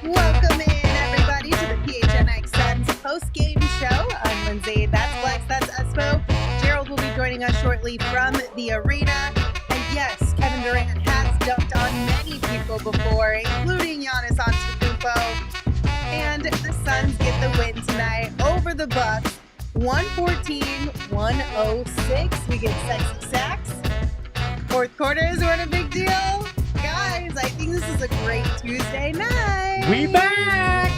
Welcome in, everybody, to the PHNX Suns postgame show. I'm Lindsay. That's Flex. That's Espo. Gerald will be joining us shortly from the arena. And yes, Kevin Durant has dunked on many people before, including Giannis Antetokounmpo. And the Suns get the win tonight over the Bucks, 114-106. We get sexy sacks. Fourth quarters weren't a big deal. Guys, I think this is a great Tuesday night. We back!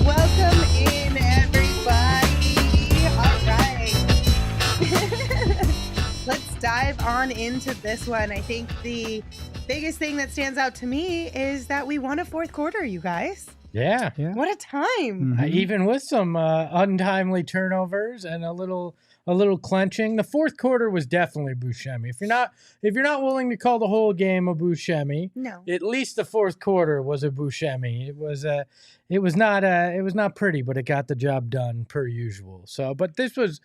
Welcome in, everybody. All right. Let's dive on into this one. I think the biggest thing that stands out to me is that we won a fourth quarter, you guys. Yeah. What a time. Even with some untimely turnovers and a little clenching, the fourth quarter was definitely Buscemi. If you're not willing to call the whole game a Buscemi, No. at least the fourth quarter was a Buscemi. It was not pretty, but it got the job done per usual. So, but this was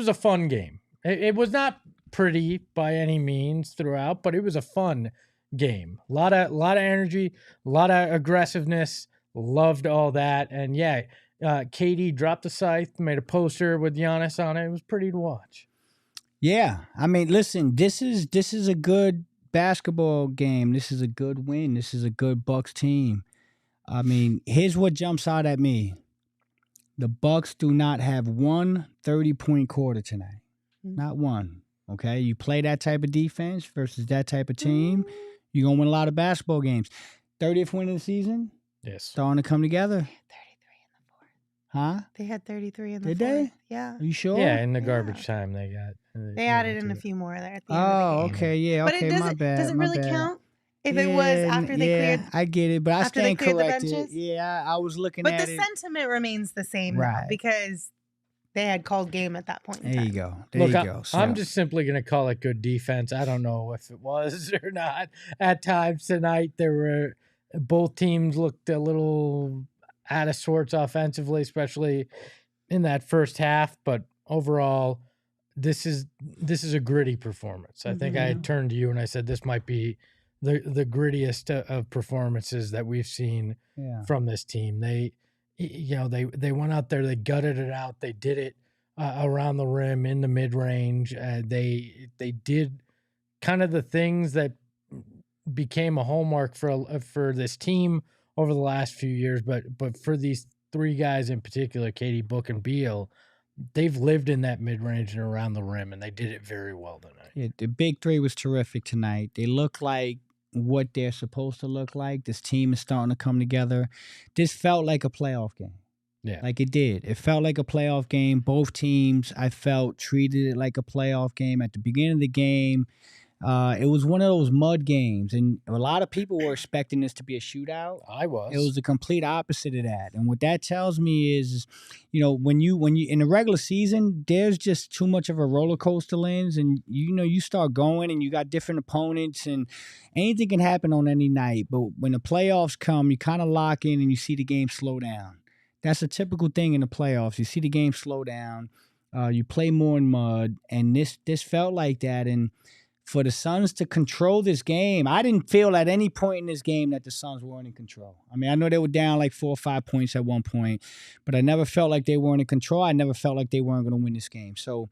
a fun game. It was not pretty by any means throughout, but it was a fun game. A lot of energy, a lot of aggressiveness. Loved all that. And yeah, Katie dropped the scythe, made a poster with Giannis on it. It was pretty to watch. Yeah. I mean, listen, this is a good basketball game. This is a good win. This is a good Bucks team. I mean, here's what jumps out at me. The Bucks do not have one 30-point quarter tonight. Not one. Okay? You play that type of defense versus that type of team, you're going to win a lot of basketball games. 30th win of the season? Yes. Starting to come together. They had 33 in the fourth. Did they? Yeah. Are you sure? Yeah, in the garbage time they got. They added in a few more there at the end Oh, of the game. okay. Yeah, But okay. it doesn't, My bad. does it my really bad. count if it was after they cleared? I get it, but I after they stand cleared the corrected. benches? Yeah, I was looking But at the it. sentiment remains the same now Right. because they had called game at that point in There time. you go. Look, There you go. I'm just simply going to call it good defense. I don't know if it was or not. At times tonight, both teams looked a little out of sorts offensively, especially in that first half. But overall, this is a gritty performance. I think I had turned to you and I said this might be the grittiest of performances that we've seen from this team. They went out there, they gutted it out, they did it around the rim in the mid range. They did kind of the things that became a hallmark for this team over the last few years, but for these three guys in particular, Katie, Book, and Beal, they've lived in that mid-range and around the rim, and they did it very well tonight. Yeah, the big three was terrific tonight. They look like what they're supposed to look like. This team is starting to come together. This felt like a playoff game. Yeah. Like it did. It felt like a playoff game. Both teams, I felt, treated it like a playoff game. At the beginning of the game, it was one of those mud games, and a lot of people were expecting this to be a shootout. I was. It was the complete opposite of that. And what that tells me is, when you in the regular season, there's just too much of a roller coaster lens, and you start going and you got different opponents and anything can happen on any night. But when the playoffs come, you kind of lock in and you see the game slow down. That's a typical thing in the playoffs. You see the game slow down. You play more in mud, and this felt like that. And for the Suns to control this game, I didn't feel at any point in this game that the Suns weren't in control. I mean, I know they were down like 4 or 5 points at one point, but I never felt like they weren't in control. I never felt like they weren't going to win this game. So,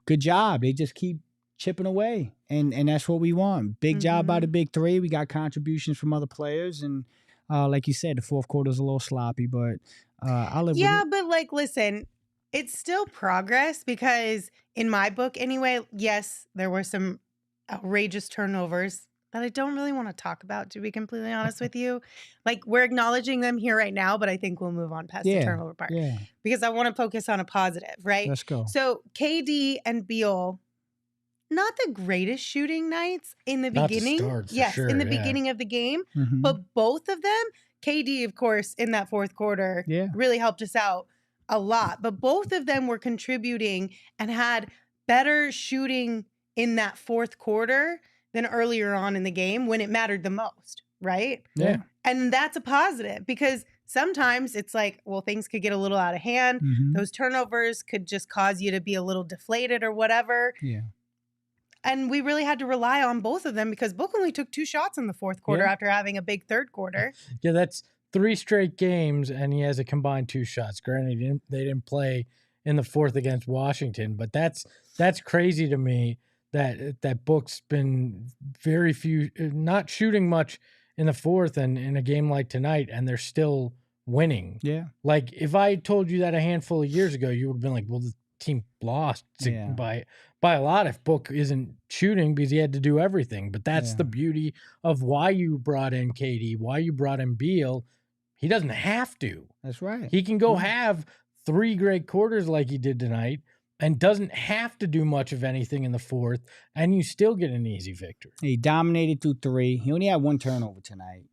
good job. They just keep chipping away, and that's what we want. Big job by the big three. We got contributions from other players, and like you said, the fourth quarter was a little sloppy, but I'll live with it. Yeah, but listen, it's still progress because in my book anyway, yes, there were some outrageous turnovers that I don't really want to talk about, to be completely honest with you. Like, we're acknowledging them here right now, but I think we'll move on past the turnover part. Yeah. Because I want to focus on a positive, right? Let's go. So KD and Beal, not the greatest shooting nights in the beginning. In the beginning of the game. Mm-hmm. But both of them, KD, of course, in that fourth quarter, really helped us out a lot. But both of them were contributing and had better shooting in that fourth quarter than earlier on in the game when it mattered the most, right? Yeah. And that's a positive because sometimes it's like, well, things could get a little out of hand. Mm-hmm. Those turnovers could just cause you to be a little deflated or whatever. Yeah. And we really had to rely on both of them because Book only took 2 shots in the fourth quarter after having a big third quarter. Yeah, that's 3 straight games, and he has a combined 2 shots. Granted, they didn't play in the fourth against Washington, but that's crazy to me that Book's been very few, not shooting much in the fourth and in a game like tonight, and they're still winning. Yeah. Like, if I told you that a handful of years ago, you would have been like, well, the team lost by a lot if Book isn't shooting because he had to do everything. But that's the beauty of why you brought in KD, why you brought in Beal. He doesn't have to. That's right. He can go have 3 great quarters like he did tonight and doesn't have to do much of anything in the fourth, and you still get an easy victory. He dominated through 3. He only had 1 turnover tonight.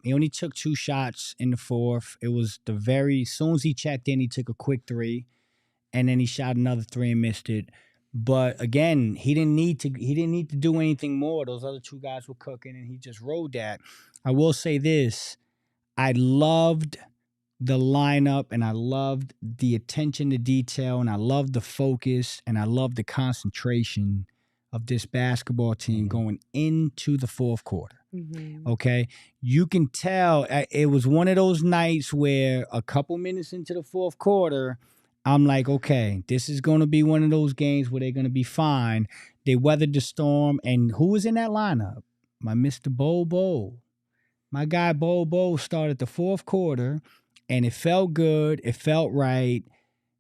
He only took 2 shots in the fourth. It was as soon as he checked in, he took a quick 3, and then he shot another 3 and missed it. But again, he didn't need to do anything more. Those other 2 guys were cooking, and he just rode that. I will say this: I loved the lineup, and I loved the attention to detail, and I loved the focus, and I loved the concentration of this basketball team going into the fourth quarter. Mm-hmm. Okay? You can tell it was one of those nights where a couple minutes into the fourth quarter, I'm like, okay, this is going to be one of those games where they're going to be fine. They weathered the storm, and who was in that lineup? My Mr. Bol Bol. My guy Bol Bol started the fourth quarter, and it felt good. It felt right.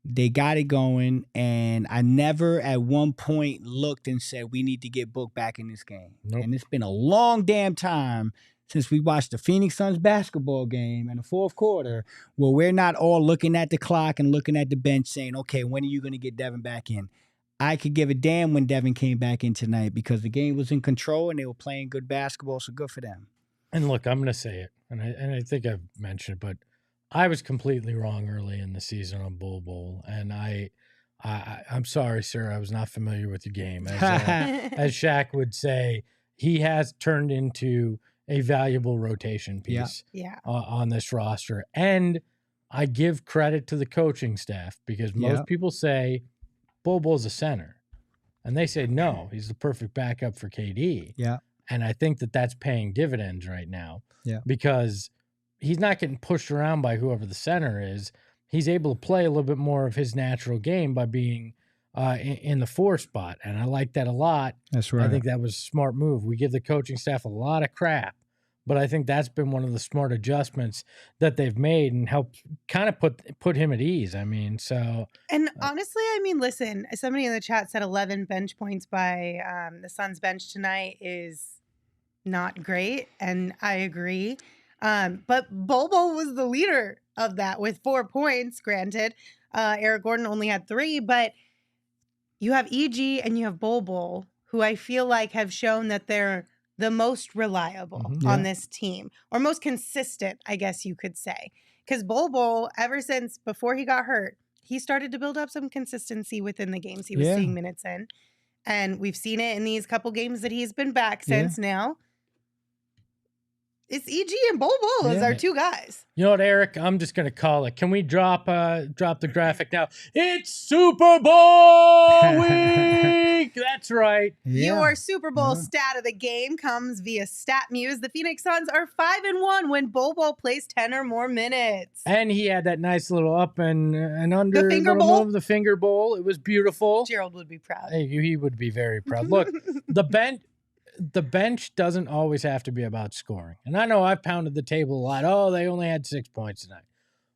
They got it going, and I never at one point looked and said, we need to get Book back in this game. Nope. And it's been a long damn time since we watched the Phoenix Suns basketball game in the fourth quarter where we're not all looking at the clock and looking at the bench saying, okay, when are you going to get Devin back in? I could give a damn when Devin came back in tonight because the game was in control and they were playing good basketball, so good for them. And look, I'm going to say it, and I think I've mentioned it, but I was completely wrong early in the season on Bol Bol, and I'm sorry, sir, I was not familiar with the game. As Shaq would say, he has turned into a valuable rotation piece on this roster. And I give credit to the coaching staff because most people say Bol Bol's a center. And they say, no, he's the perfect backup for KD. Yeah. And I think that's paying dividends right now. Yeah. Because he's not getting pushed around by whoever the center is. He's able to play a little bit more of his natural game by being in the 4 spot. And I like that a lot. That's right. I think that was a smart move. We give the coaching staff a lot of crap, but I think that's been one of the smart adjustments that they've made and helped kind of put him at ease. I mean, so. And honestly, I mean, listen, somebody in the chat said 11 bench points by the Suns bench tonight is not great. And I agree. But Bol Bol was the leader of that with 4 points, granted. Eric Gordon only had 3, but you have EG and you have Bol Bol, who I feel like have shown that they're the most reliable on this team, or most consistent, I guess you could say. Because Bol Bol, ever since before he got hurt, he started to build up some consistency within the games he was seeing minutes in. And we've seen it in these couple games that he's been back since now. It's EG and Bol Bol as our 2 guys. You know what, Eric? I'm just going to call it. Can we drop the graphic now? It's Super Bowl week! That's right. Your Super Bowl stat of the game comes via StatMuse. The Phoenix Suns are 5-1 when Bol Bol plays 10 or more minutes. And he had that nice little up and under the finger bowl. Move, the finger bowl. It was beautiful. Gerald would be proud. He would be very proud. Look, the bench doesn't always have to be about scoring. And I know I've pounded the table a lot. Oh, they only had 6 points tonight.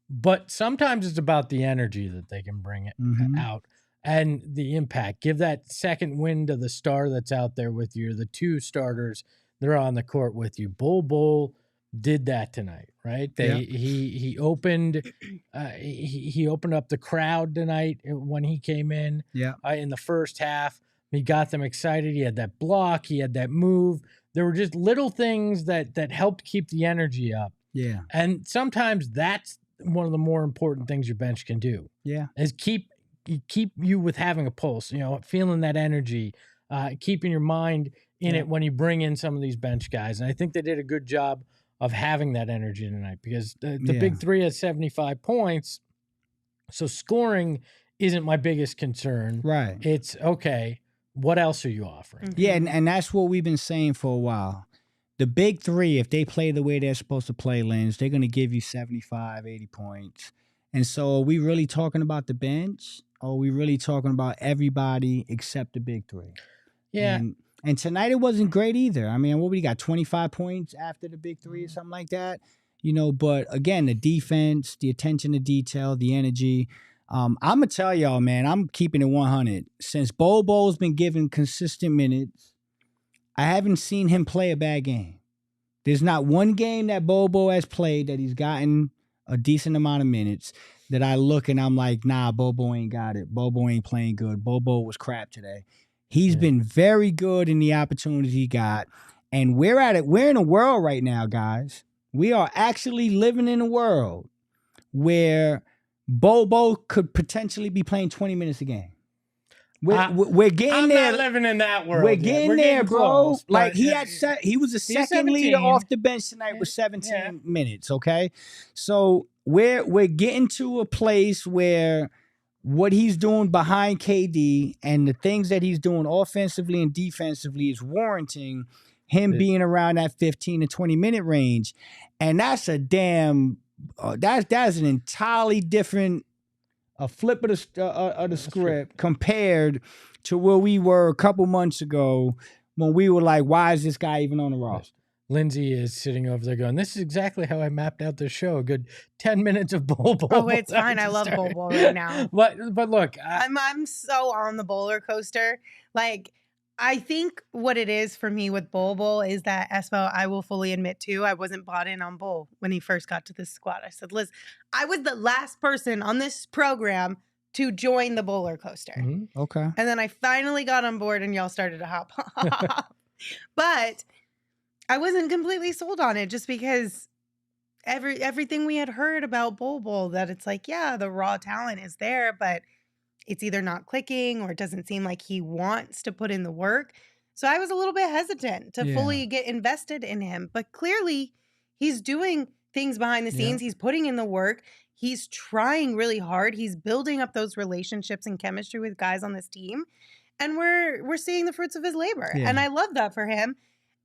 But sometimes it's about the energy that they can bring it out and the impact. Give that second wind to the star that's out there with you, the 2 starters they're on the court with you. Bol Bol did that tonight, right? He opened he opened up the crowd tonight when he came in in the first half. He got them excited. He had that block. He had that move. There were just little things that helped keep the energy up. Yeah. And sometimes that's one of the more important things your bench can do. Yeah. Is keep you with having a pulse, feeling that energy, keeping your mind in it when you bring in some of these bench guys. And I think they did a good job of having that energy tonight because the big three has 75 points. So scoring isn't my biggest concern. Right. It's okay. What else are you offering? Yeah. And that's what we've been saying for a while. The big three, if they play the way they're supposed to play, Lens, they're going to give you 75, 80 points. And so are we really talking about the bench? Or are we really talking about everybody except the big three? Yeah. And tonight it wasn't great either. I mean, what we got, 25 points after the big three or something like that? But again, the defense, the attention to detail, the energy. I'm going to tell y'all, man, I'm keeping it 100. Since Bol Bol's been given consistent minutes, I haven't seen him play a bad game. There's not one game that Bol Bol has played that he's gotten a decent amount of minutes that I look and I'm like, nah, Bol Bol ain't got it. Bol Bol ain't playing good. Bol Bol was crap today. He's been very good in the opportunities he got. And we're at it. We're in a world right now, guys. We are actually living in a world where Bol Bol could potentially be playing 20 minutes a game. We're getting there. I'm not living in that world. We're getting there, bro. Close, like he was a second leader off the bench tonight with 17 minutes. Okay, so we're getting to a place where what he's doing behind KD and the things that he's doing offensively and defensively is warranting him being around that 15 to 20 minute range, and that's a damn. That's an entirely different. A flip of the script compared to where we were a couple months ago when we were like, why is this guy even on the roster? Lindsay is sitting over there going, this is exactly how I mapped out the show. A good 10 minutes of Bol Bol. Oh, it's fine. I love Bol Bol right now. But look. I'm so on the bowler coaster. Like, I think what it is for me with Bol Bol is that, Espo, I will fully admit to, I wasn't bought in on Bol when he first got to this squad. I said, Liz, I was the last person on this program to join the bowler coaster. Mm-hmm. Okay. And then I finally got on board and y'all started to hop off. But I wasn't completely sold on it just because everything we had heard about Bol Bol, that it's like, yeah, the raw talent is there, but it's either not clicking or it doesn't seem like he wants to put in the work. So I was a little bit hesitant to fully get invested in him. But clearly, he's doing things behind the scenes. He's putting in the work. He's trying really hard. He's building up those relationships and chemistry with guys on this team. And we're seeing the fruits of his labor. Yeah. And I love that for him.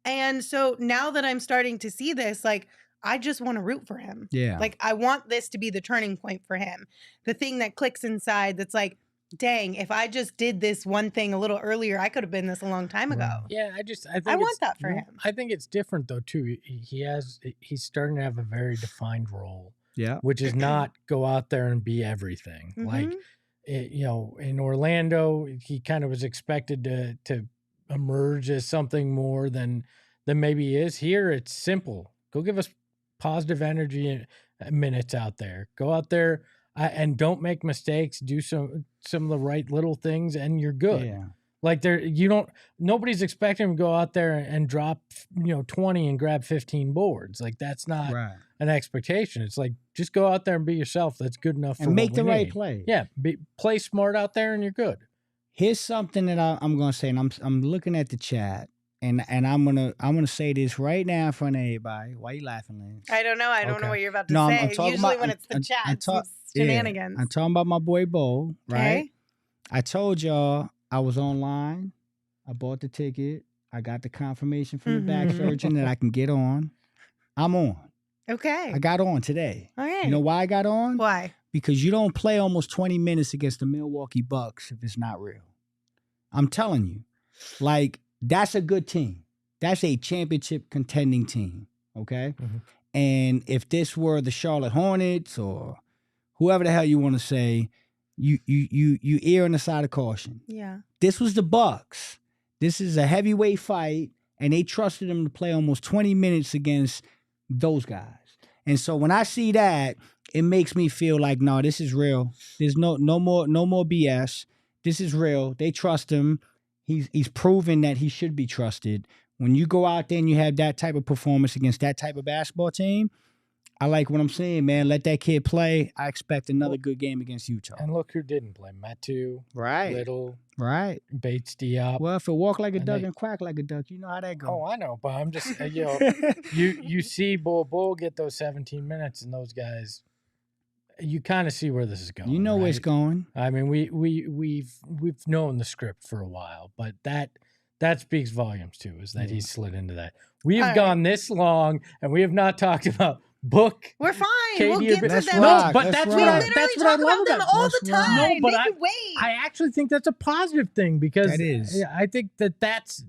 And so now that I'm starting to see this, like, I just want to root for him. Yeah. Like, I want this to be the turning point for him. The thing that clicks inside that's like, dang, if I just did this one thing a little earlier, I could have been this a long time ago. Yeah, I think I want that for him. I think it's different though too. He's starting to have a very defined role. Yeah. Which is not go out there and be everything. Mm-hmm. Like in Orlando, he kind of was expected to emerge as something more than maybe he is. Here it's simple. Go give us positive energy minutes out there. Go out there and don't make mistakes. Do some of the right little things, and you're good. Yeah. Like nobody's expecting him to go out there and drop 20 and grab 15 boards. Like that's not an expectation. It's like just go out there and be yourself. That's good enough for and make the right need. play. Yeah, play smart out there, and you're good. Here's something that I'm gonna say, and I'm looking at the chat. And I'm gonna say this right now in front of everybody. Why are you laughing, Lance? I don't know. I don't know what you're about to say. I'm talking Usually about, when it's the chat, some shenanigans. I'm talking about my boy Bol, right? Okay. I told y'all I was online. I bought the ticket. I got the confirmation from the back surgeon that I can get on. I'm on. Okay. I got on today. All right. You know why I got on? Why? Because you don't play almost 20 minutes against the Milwaukee Bucks if it's not real. I'm telling you. Like, that's a good team. That's a championship contending team, okay? Mm-hmm. And if this were the Charlotte Hornets or whoever the hell you want to say, you err on the side of caution. Yeah. This was the Bucks. This is a heavyweight fight, and they trusted him to play almost 20 minutes against those guys. And so when I see that, it makes me feel like, no, this is real. There's no more BS. This is real. They trust him. He's proven that he should be trusted. When you go out there and you have that type of performance against that type of basketball team, I like what I'm saying, man. Let that kid play. I expect another good game against Utah. And look who didn't play. Metu, Right. Little, Right. Bates Diop. Well, if it walk like a And duck they- and quack like a duck, you know how that goes. Oh, I know, but I'm just you see Bol Bol get those 17 minutes, and those guys, you kind of see where this is going. You know where it's right? going. I mean, we've known the script for a while, but that speaks volumes too, is that he's slid into that. We have All right. gone this long, and we have not talked about Book. We're fine. Katie, We'll get to let's them. rock. But Let's that's rock. We what I, literally that's what talk I love about them about all Let's the rock. time. No, but Make it wait. I actually think that's a positive thing because That is. I think that's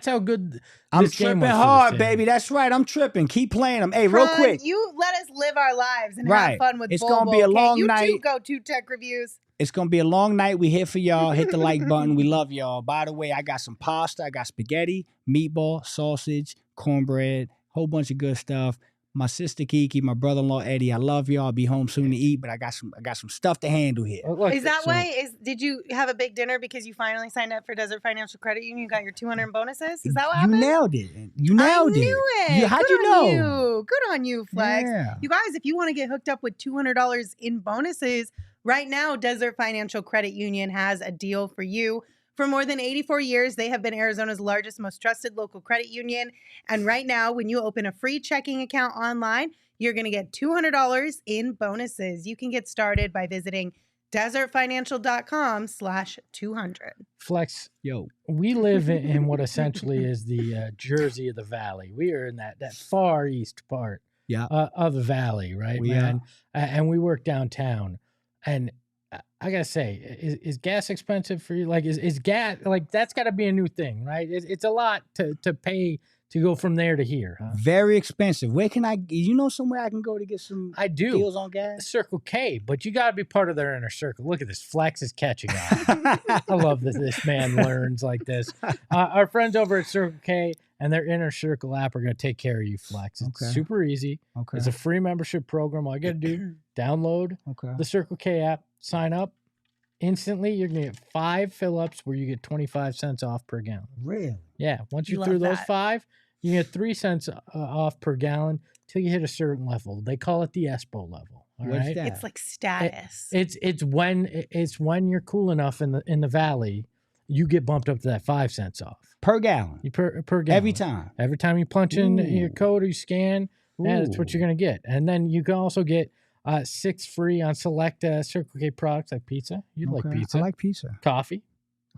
how good I'm this game tripping was for hard, this team. baby. That's right. I'm tripping. Keep playing them. Hey, real Fran, quick. you let us live our lives and Right. have fun with It's Bol gonna Bol, be a okay? long You night. too go to tech reviews. It's going to be a long night. We here for y'all. Hit the like button. We love y'all. By the way, I got some pasta. I got spaghetti, meatball, sausage, cornbread, whole bunch of good stuff. My sister Kiki, my brother-in-law Eddie. I love y'all. I'll be home soon to eat, but I got some stuff to handle here. Look, Is that so- why? Did you have a big dinner because you finally signed up for Desert Financial Credit Union? You got your 200 in bonuses? Is that what You happened? nailed it. You nailed I knew it. How'd Good you on know? You. Good on you, Flex. Yeah. You guys, if you want to get hooked up with $200 in bonuses, right now, Desert Financial Credit Union has a deal for you. For more than 84 years, they have been Arizona's largest, most trusted local credit union. And right now, when you open a free checking account online, you're going to get $200 in bonuses. You can get started by visiting desertfinancial.com/200. Flex, Yo. we live in what essentially is the Jersey of the Valley. We are in that far east part Yeah. of the Valley, right, We man? And we work downtown. And I gotta say, is gas expensive for you? Like, is gas, like, that's got to be a new thing, right? It's a lot to pay to go from there to here, huh? Very expensive. Where can you know somewhere I can go to get some I do. deals on gas? Circle K, but you got to be part of their inner circle. Look at this. Flex is catching on. I love that this man learns like this. Our friends over at Circle K and their inner circle app are going to take care of you, Flex. It's Okay. super easy. Okay. It's a free membership program. All you got to do, download Okay. the Circle K app, sign up. Instantly, you're going to get 5 fill-ups where you get 25 cents off per gallon. Really? Yeah, once you're Love through those that. 5, you get 3 cents off per gallon till you hit a certain level. They call it the ESPO level. All What's right. that? It's like status. It's when you're cool enough in the valley, you get bumped up to that 5 cents off. Per gallon. You per gallon. Every time. Every time you punch in your Ooh. code or you scan, that's what Ooh. you're gonna get. And then you can also get 6 free on select Circle K products like pizza. You'd like Okay. pizza. I like pizza. Coffee.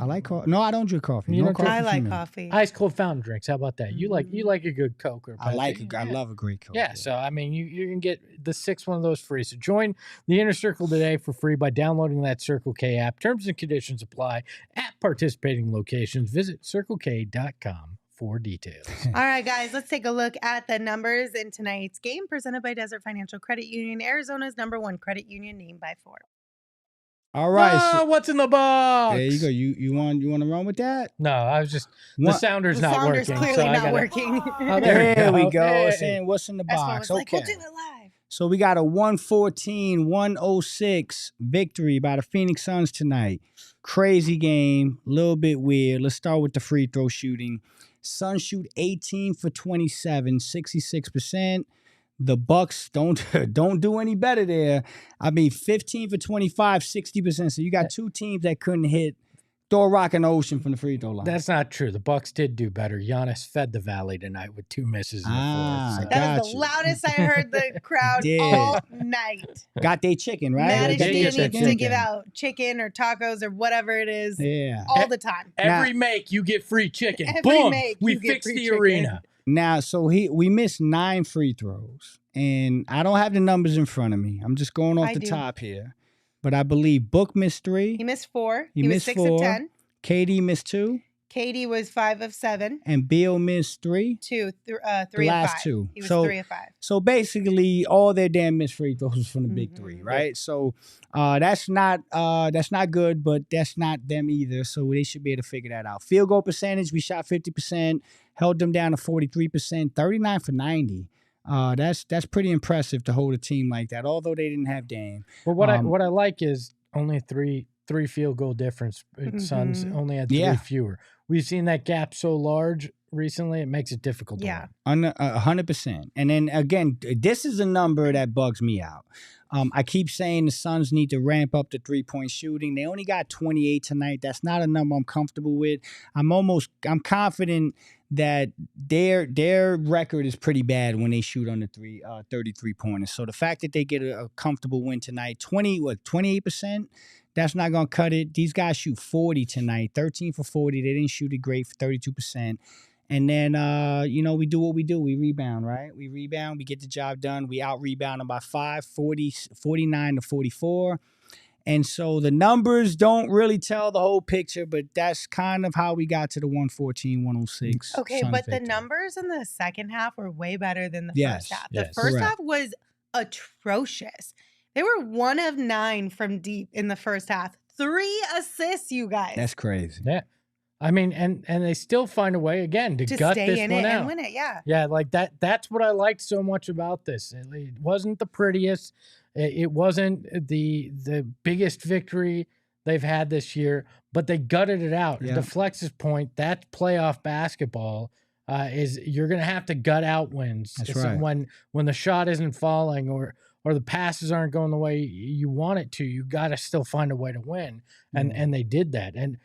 I like coffee. No, I don't drink coffee. You No don't drink- I for like me. coffee. Ice cold fountain drinks. How about that? You like a good Coke or I like. Pepsi. I love a great coffee. Yeah, so I mean, you can get the 6th one of those free. So join the Inner Circle today for free by downloading that Circle K app. Terms and conditions apply at participating locations. Visit CircleK.com for details. All right, guys, let's take a look at the numbers in tonight's game presented by Desert Financial Credit Union, Arizona's #1 credit union named by Forbes. All right. Ah, So, what's in the box? there you go. You want to run with that? No, I was just the What- sounder's The not sounder's working. clearly so I not gotta- working. Oh, There we go. Hey. Saying what's in the That's what I box. was like, Okay. we'll do it live. So we got a 114-106 victory by the Phoenix Suns tonight. Crazy game, a little bit weird. Let's start with the free throw shooting. Suns shoot 18 for 27, 66%. The Bucks don't do any better there. I mean, 15 for 25, 60%. So you got two teams that couldn't hit. Throw a rock in the ocean from the free throw line. That's not true. The Bucks did do better. Giannis fed the Valley tonight with 2 misses in the Ah, fourth. So. That was the Gotcha. loudest I heard the crowd Did. all night. got their chicken, right? Mad they as did she get needs that to chicken. give out chicken or tacos or whatever it is Yeah. all the time. Every make, you get free chicken. Every Boom! make, We you get fixed free the chicken. arena. Now, so we missed 9 free throws, and I don't have the numbers in front of me. I'm just going off I the do. top here. But I believe Book missed 3. He missed 4. He He was missed 6 4. of 10. KD missed 2. Katie was 5 of 7. And Beal missed 3. 3 The of 5. last 2. He was So 3 of 5. So basically, all their damn missed free throws from the big 3, right? So that's not good, but that's not them either. So they should be able to figure that out. Field goal percentage, we shot 50%, held them down to 43%, 39 for 90. That's pretty impressive to hold a team like that, although they didn't have Dame. Well, what I like is only three field goal difference. Suns only had 3 fewer. We've seen that gap so large recently; it makes it difficult. Yeah, 100%. And then again, this is a number that bugs me out. I keep saying the Suns need to ramp up the 3-point shooting. They only got 28 tonight. That's not a number I'm comfortable with. I'm confident that their record is pretty bad when they shoot on the 33 pointers. So the fact that they get a comfortable win tonight, 28%, that's not going to cut it. These guys shoot 40 tonight, 13 for 40. They didn't shoot it great for 32%. And then, we do what we do. We rebound, right? We rebound. We get the job done. We out-rebound them by 5, 49 to 44. And so the numbers don't really tell the whole picture, but that's kind of how we got to the 114-106. Okay, Suns but the victory. numbers in the second half were way better than the Yes, first half. yes. The first Correct. half was atrocious. They were 1 of 9 from deep in the first half. 3 assists, you guys. That's crazy. Yeah. I mean, and they still find a way again to gut stay this in one it out. and win it. Yeah. Yeah, like that's what I liked so much about this. It wasn't the prettiest. It wasn't the biggest victory they've had this year, but they gutted it out. Yeah. To Flex's point, that's playoff basketball. Is you're gonna have to gut out wins. That's So right. when the shot isn't falling or the passes aren't going the way you want it to, you got to still find a way to win. And they did that. And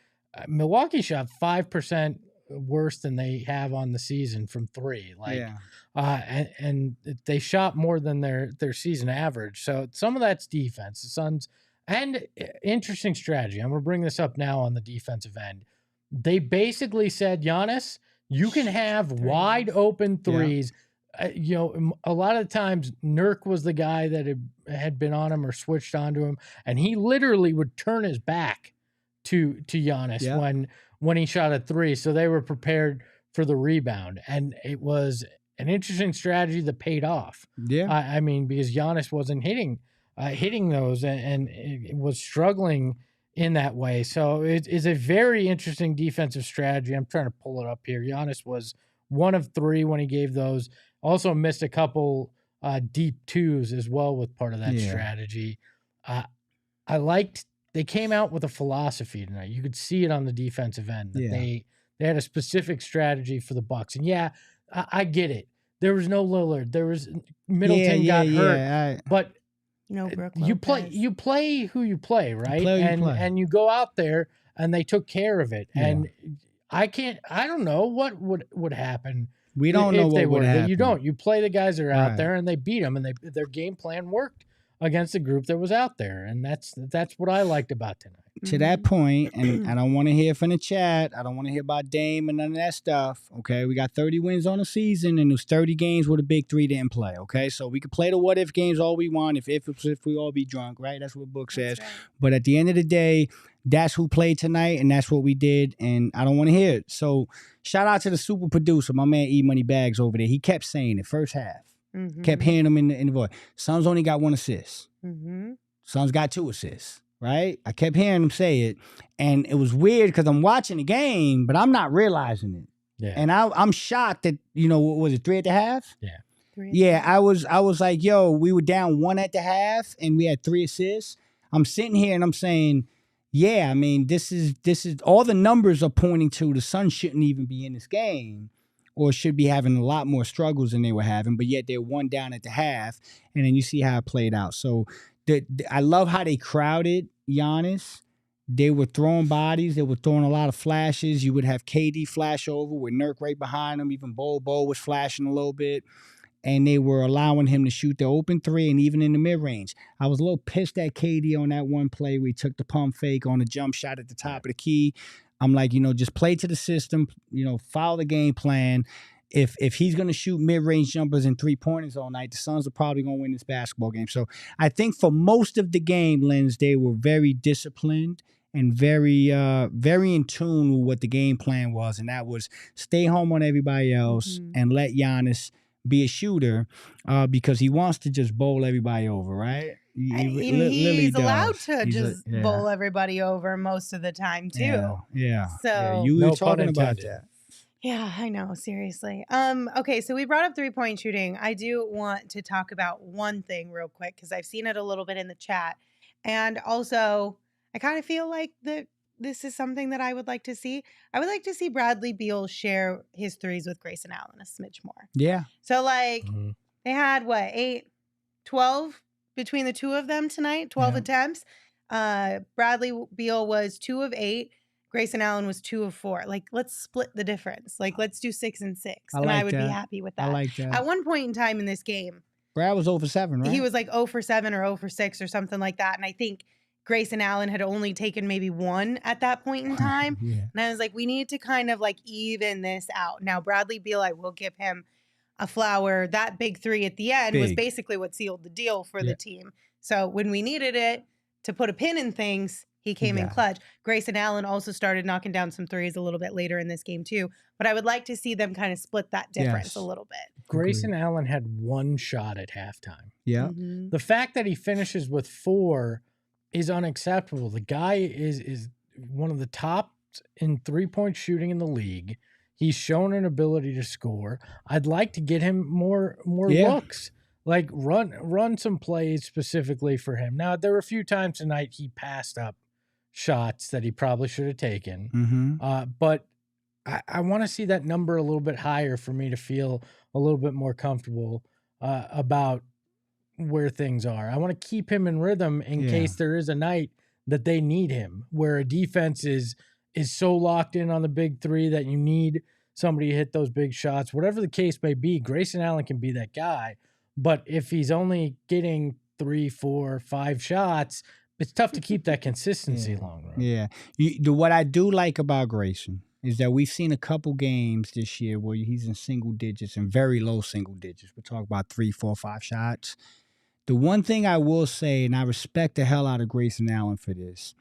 Milwaukee shot 5% worse than they have on the season from 3. And they shot more than their season average. So some of that's defense. The Suns, and interesting strategy. I'm going to bring this up now on the defensive end. They basically said, Giannis, you can have wide open threes. A lot of the times Nurk was the guy that had been on him or switched onto him, and he literally would turn his back to Giannis when he shot a 3. So they were prepared for the rebound, and it was an interesting strategy that paid off. Yeah. I mean, because Giannis wasn't hitting those and it was struggling in that way. So it is a very interesting defensive strategy. I'm trying to pull it up here. Giannis was 1 of 3 when he gave those. Also missed a couple deep 2s as well with part of that strategy. I liked they came out with a philosophy tonight. You could see it on the defensive end. That they had a specific strategy for the Bucks. And I get it. There was no Lillard. There was Middleton got hurt. But No, Brooke you play who you play, right? And you go out there and they took care of it. Yeah. And I don't know what would happen. We don't know what would happen. You don't. You play the guys that are out Right. there and they beat them, and their game plan worked against the group that was out there. And that's what I liked about tonight. To that point, and I don't want to hear from the chat. I don't want to hear about Dame and none of that stuff. Okay, we got 30 wins on the season, and those 30 games where the big 3 didn't play. Okay, so we could play the what if games all we want if we all be drunk, right? That's what the book says. Right. But at the end of the day, that's who played tonight, and that's what we did. And I don't want to hear it. So shout out to the super producer, my man E Money Bags over there. He kept saying it first half. Kept hearing him in the voice. Suns only got 1 assist. Suns got 2 assists. Right? I kept hearing him say it, and it was weird because I'm watching the game, but I'm not realizing it. Yeah. And I'm shocked that, what was it, 3 at the half? Yeah. Yeah, I was like, yo, we were down 1 at the half, and we had 3 assists. I'm sitting here and I'm saying, yeah, I mean, this is all the numbers are pointing to the Suns shouldn't even be in this game, or should be having a lot more struggles than they were having, but yet they're 1 down at the half, and then you see how it played out. So I love how they crowded Giannis. They were throwing bodies. They were throwing a lot of flashes. You would have KD flash over with Nurk right behind him. Even Bol Bol was flashing a little bit. And they were allowing him to shoot the open 3 and even in the mid-range. I was a little pissed at KD on that one play where he took the pump fake on the jump shot at the top of the key. I'm like, just play to the system, follow the game plan. If he's going to shoot mid-range jumpers and 3-pointers all night, the Suns are probably going to win this basketball game. So I think for most of the game, Lens, they were very disciplined and very in tune with what the game plan was, and that was stay home on everybody else and let Giannis be a shooter because he wants to just bowl everybody over, right? He's allowed to just bowl everybody over most of the time too. Yeah. So you were talking about that. Yeah, I know. Seriously. Okay, so we brought up 3-point shooting. I do want to talk about one thing real quick because I've seen it a little bit in the chat, and also I kind of feel like that this is something that I would like to see. I would like to see Bradley Beal share his threes with Grayson Allen a smidge more. Yeah. So like they had 12 between the two of them tonight, 12 attempts. Bradley Beal was 2 of 8. Grayson Allen was 2 of 4. Like, let's split the difference. Like, let's do 6 and 6. I would be happy with that. I like that. At one point in time in this game, Brad was 0 for 7, right? He was like 0 for 7 or 0 for 6 or something like that. And I think Grayson Allen had only taken maybe 1 at that point in time. And I was like, we need to kind of like even this out. Now, Bradley Beal, I will give him a flower. That big 3 at the end was basically what sealed the deal for the team. So when we needed it to put a pin in things, he came in clutch. Grayson Allen also started knocking down some threes a little bit later in this game too. But I would like to see them kind of split that difference a little bit. Grayson Allen had 1 shot at halftime. Yeah. The fact that he finishes with 4 is unacceptable. The guy is one of the top in 3-point shooting in the league. He's shown an ability to score. I'd like to get him more looks. Like run some plays specifically for him. Now, there were a few times tonight he passed up shots that he probably should have taken. But I want to see that number a little bit higher for me to feel a little bit more comfortable about where things are. I want to keep him in rhythm in case there is a night that they need him, where a defense is so locked in on the big 3 that you need somebody to hit those big shots. Whatever the case may be, Grayson Allen can be that guy. But if he's only getting 3, 4, 5 shots, it's tough to keep that consistency long run. Yeah. What I do like about Grayson is that we've seen a couple games this year where he's in single digits and very low single digits. We're talking about 3, 4, 5 shots. The one thing I will say, and I respect the hell out of Grayson Allen for this,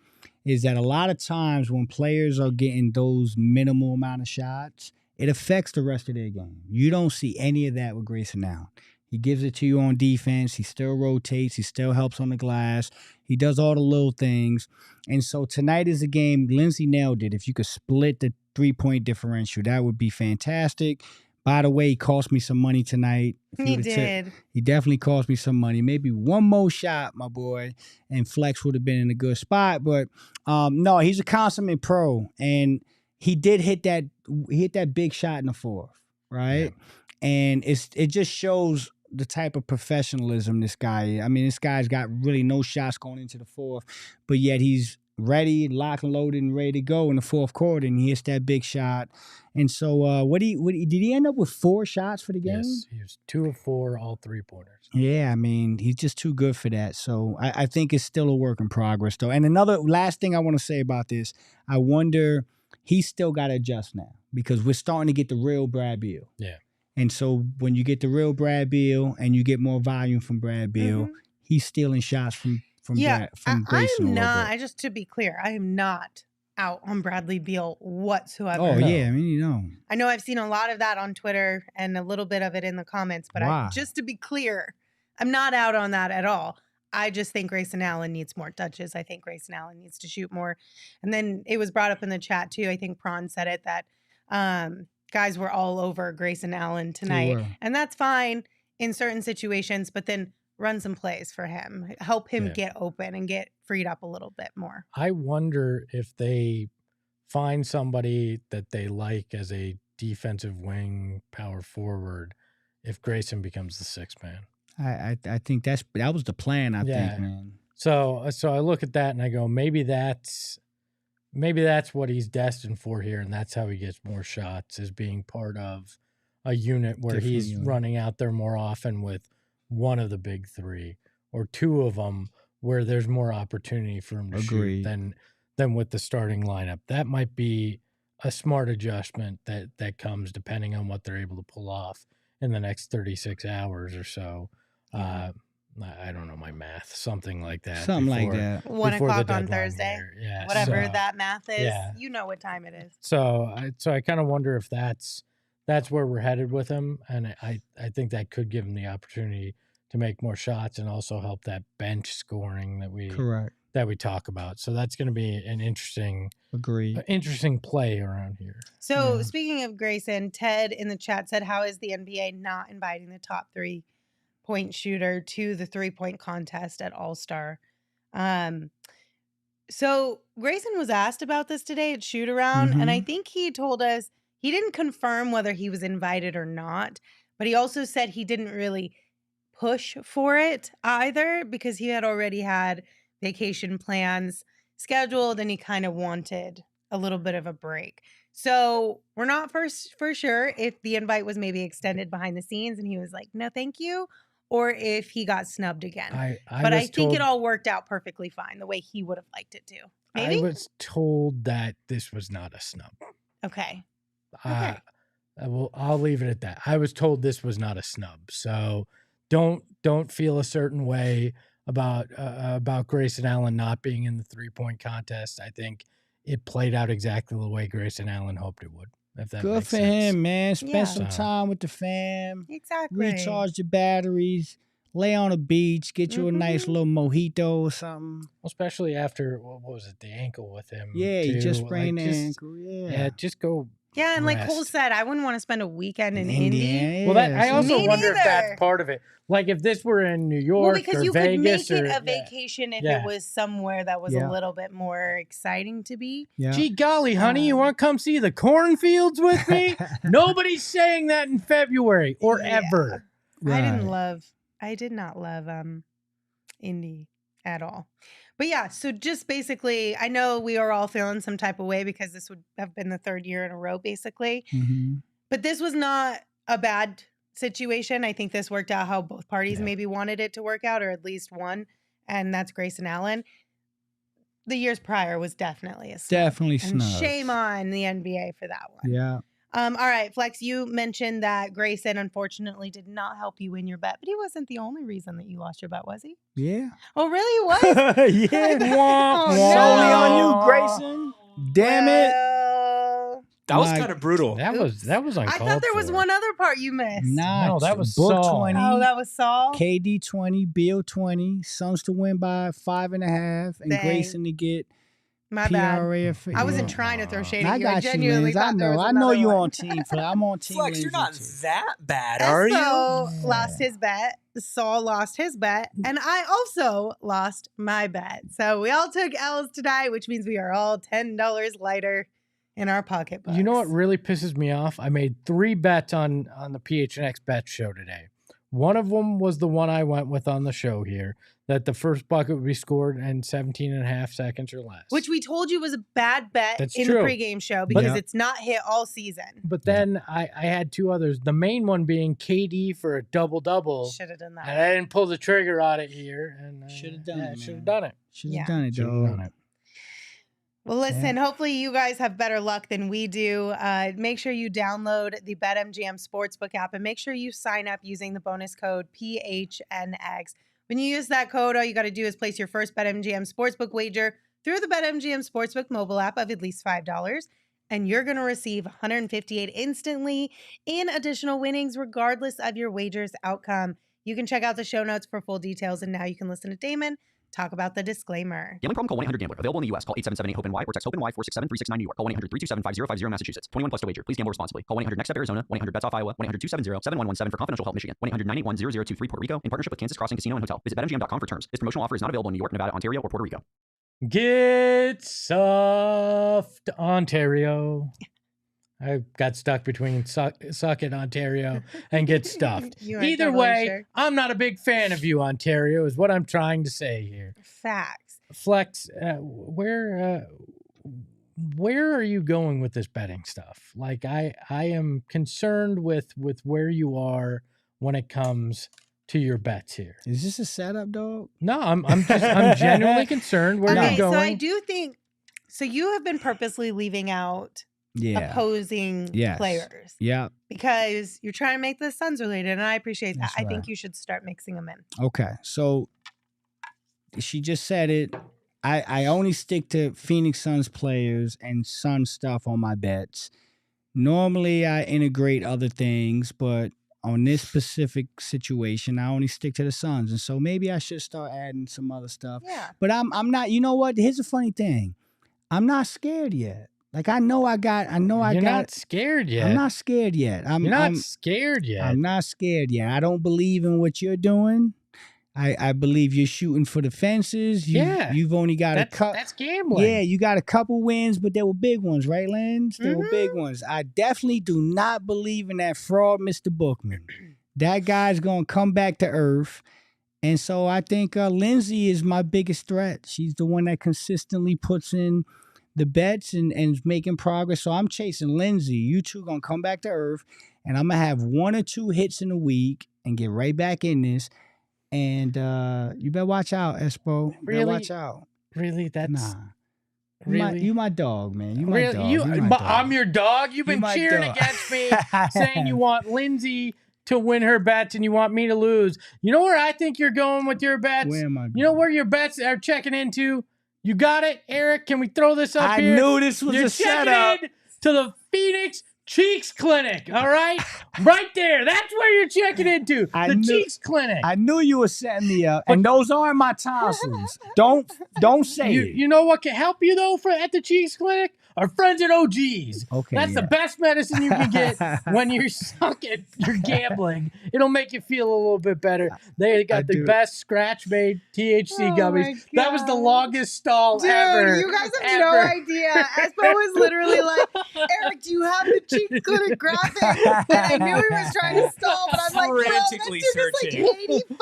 is that a lot of times when players are getting those minimal amount of shots, it affects the rest of their game. You don't see any of that with Grayson Allen. He gives it to you on defense. He still rotates. He still helps on the glass. He does all the little things. And so tonight is a game, Lindsay nailed it. If you could split the 3-point differential, that would be fantastic. By the way, he cost me some money tonight. He did. He definitely cost me some money. Maybe one more shot, my boy, and Flex would have been in a good spot. But no, he's a consummate pro. And he did hit that big shot in the 4th, right? Yeah. And it just shows the type of professionalism this guy. I mean, this guy's got really no shots going into the 4th, but yet he's ready, locked and loaded, and ready to go in the 4th quarter, and he hits that big shot. And so, did he end up with 4 shots for the game? Yes, he was 2 of 4, all 3-pointers. Yeah, I mean, he's just too good for that. So I think it's still a work in progress, though. And another last thing I want to say about this, I wonder, he's still got to adjust now because we're starting to get the real Brad Beal. Yeah. And so when you get the real Brad Beal and you get more volume from Brad Beal, he's stealing shots from Grayson. I am not. Just to be clear, I am not out on Bradley Beal whatsoever. Oh yeah, I mean I know I've seen a lot of that on Twitter and a little bit of it in the comments, but just to be clear, I'm not out on that at all. I just think Grayson Allen needs more touches. I think Grayson Allen needs to shoot more. And then it was brought up in the chat too. I think Prawn said it that guys were all over Grayson Allen tonight. And that's fine in certain situations, but then run some plays for him. Help him get open and get freed up a little bit more. I wonder if they find somebody that they like as a defensive wing power forward if Grayson becomes the 6th man. I think that was the plan, I think, man. So I look at that and I go, maybe that's what he's destined for here, and that's how he gets more shots, is being part of a unit where he's running out there more often with one of the big 3 or 2 of them where there's more opportunity for him to shoot than with the starting lineup. That might be a smart adjustment that comes depending on what they're able to pull off in the next 36 hours or so. I don't know my math, something like that. Something like that. 1 before the o'clock on deadline Thursday. here. Yeah, Whatever so, that math is, yeah. you know what time it is. So I kind of wonder if that's where we're headed with him, and I think that could give him the opportunity to make more shots and also help that bench scoring that we talk about. So that's going to be an interesting play around here. So speaking of Grayson, Ted in the chat said, "How is the NBA not inviting the top 3-point shooter to the 3-point contest at All-Star?" So Grayson was asked about this today at shoot around, and I think he told us he didn't confirm whether he was invited or not, but he also said he didn't really push for it either because he had already had vacation plans scheduled and he kind of wanted a little bit of a break. So we're not for sure if the invite was maybe extended behind the scenes and he was like, no, thank you, or if he got snubbed again. I think it all worked out perfectly fine the way he would have liked it to. Maybe? I was told that this was not a snub. Okay. I'll leave it at that. I was told this was not a snub. So don't feel a certain way about Grayson Allen not being in the 3-point contest. I think it played out exactly the way Grayson Allen hoped it would. If that Good makes for sense. him, man. Spend some time with the fam. Exactly. Recharge your batteries. Lay on a beach. Get you a nice little mojito or something. Especially after, what was it, the ankle with him? Yeah, he just sprained the ankle. Yeah, just go. Yeah, and rest. like Cole said, I wouldn't want to spend a weekend in Indy. Well, I also Me wonder if neither. that's part of it. Like if this were in New York because or you Vegas could make it a vacation if it was somewhere that was a little bit more exciting to be. Yeah. Gee golly, honey, you want to come see the cornfields with me? Nobody's saying that in February or ever. Right. I did not love Indy at all. But yeah, so just basically, I know we are all feeling some type of way because this would have been the 3rd year in a row, basically. But this was not a bad situation. I think this worked out how both parties maybe wanted it to work out, or at least one, and that's Grayson Allen. The years prior was definitely a snub. Definitely and snub. shame on the NBA for that one. Yeah. All right, Flex, you mentioned that Grayson unfortunately did not help you win your bet, but he wasn't the only reason that you lost your bet, was he? Yeah. Oh, really? He was? Yeah. Solely on you, Grayson. Damn it. That was kind of brutal. That was uncalled I thought there was for. one other part you missed. No, that was Book Saul. 20. Oh, that was Saul? KD 20, Bill 20, Suns to win by 5.5, and Dang. Grayson to get My bad. PRA. I wasn't trying to throw shade I at you. I got you, genuinely Linz. I thought there know. was I know another you one. on team. I'm on team. Flex, you're Lindsay, not too. that bad, are you? Espo lost his bet. Saul lost his bet. And I also lost my bet. So we all took L's tonight, which means we are all $10 lighter in our pocketbooks. You know what really pisses me off? I made 3 bets on the PHNX bet show today. One of them was the one I went with on the show here, that the first bucket would be scored in 17.5 seconds or less. Which we told you was a bad bet That's in true. the pregame show because it's not hit all season. But then I had 2 others. The main one being KD for a double-double. Should have done that. And I didn't pull the trigger on it here. And Should have done it. Should have done it. Should have done it, Should have dog. done it. Well, listen, hopefully you guys have better luck than we do. Make sure you download the BetMGM Sportsbook app and make sure you sign up using the bonus code PHNX. When you use that code, all you got to do is place your first BetMGM Sportsbook wager through the BetMGM Sportsbook mobile app of at least $5, and you're going to receive $158 instantly in additional winnings regardless of your wager's outcome. You can check out the show notes for full details, and now you can listen to Damon talk about the disclaimer. Gambling problem? Call 1-800-GAMBLER. Available in the U.S. Call 877-8-HOPE-NY or text HOPE-NY 467-369 New York. Call 1-800-327-5050 Massachusetts. 21 plus to wager. Please gamble responsibly. Call 1-800-NEXT-STEP Arizona. 1-800-BETS-OFF Iowa. 1-800-270-7117 for confidential help Michigan. 1-800-981-0023 Puerto Rico in partnership with Kansas Crossing Casino and Hotel. Visit BetMGM.com for terms. This promotional offer is not available in New York, Nevada, Ontario, or Puerto Rico. Get soft, Ontario. I got stuck between suck it, Ontario, and get stuffed. Either way, I'm not a big fan of you, Ontario, is what I'm trying to say here. Facts. Flex, where are you going with this betting stuff? Like, I am concerned with where you are when it comes to your bets here. Is this a setup, dog? No, I'm genuinely concerned where you're going. So I do think, so you have been purposely leaving out opposing players. Yeah. Because you're trying to make the Suns related, and I appreciate that. That's I think right. you should start mixing them in. Okay. So she just said it. I only stick to Phoenix Suns players and Sun stuff on my bets. Normally, I integrate other things, but on this specific situation, I only stick to the Suns. And so maybe I should start adding some other stuff. Yeah. But I'm not, you know what? Here's a funny thing. I'm not scared yet. Like You're not scared yet. I'm not scared yet. You're not scared yet. I'm not scared yet. I don't believe in what you're doing. I believe you're shooting for the fences. You've only got a couple. That's gambling. Yeah, you got a couple wins, but they were big ones, right, Lens? They were big ones. I definitely do not believe in that fraud, Mr. Bookman. That guy's going to come back to earth. And so I think Lindsay is my biggest threat. She's the one that consistently puts in the bets and is making progress. So I'm chasing Lindsay. You two going to come back to earth, and I'm going to have 1 or 2 hits in a week and get right back in this. And you better watch out, Espo. You better watch out. Really? That's nah. really You my dog, man. You my dog. I'm your dog. You've been cheering against me, saying you want Lindsay to win her bets and you want me to lose. You know where I think you're going with your bets? Where am I going? You know where your bets are checking into? You got it, Eric? Can we throw this up here? I knew this was a setup. Checking in to the Phoenix Cheeks Clinic, all right? Right there. That's where you're checking into. Cheeks Clinic. I knew you were setting me up. And those aren't my tonsils. Don't say it. You know what can help you, though, at the Cheeks Clinic? Our friends at OGs. Okay, That's the best medicine you can get when you're suck at your gambling. It'll make you feel a little bit better. They got the best scratch-made THC gummies. That was the longest stall ever. You guys have no idea. Espo was literally like, Eric, do you have the Cheeks Clinic graphic? And I knew he was trying to stall, but I'm like, bro, that took us like 85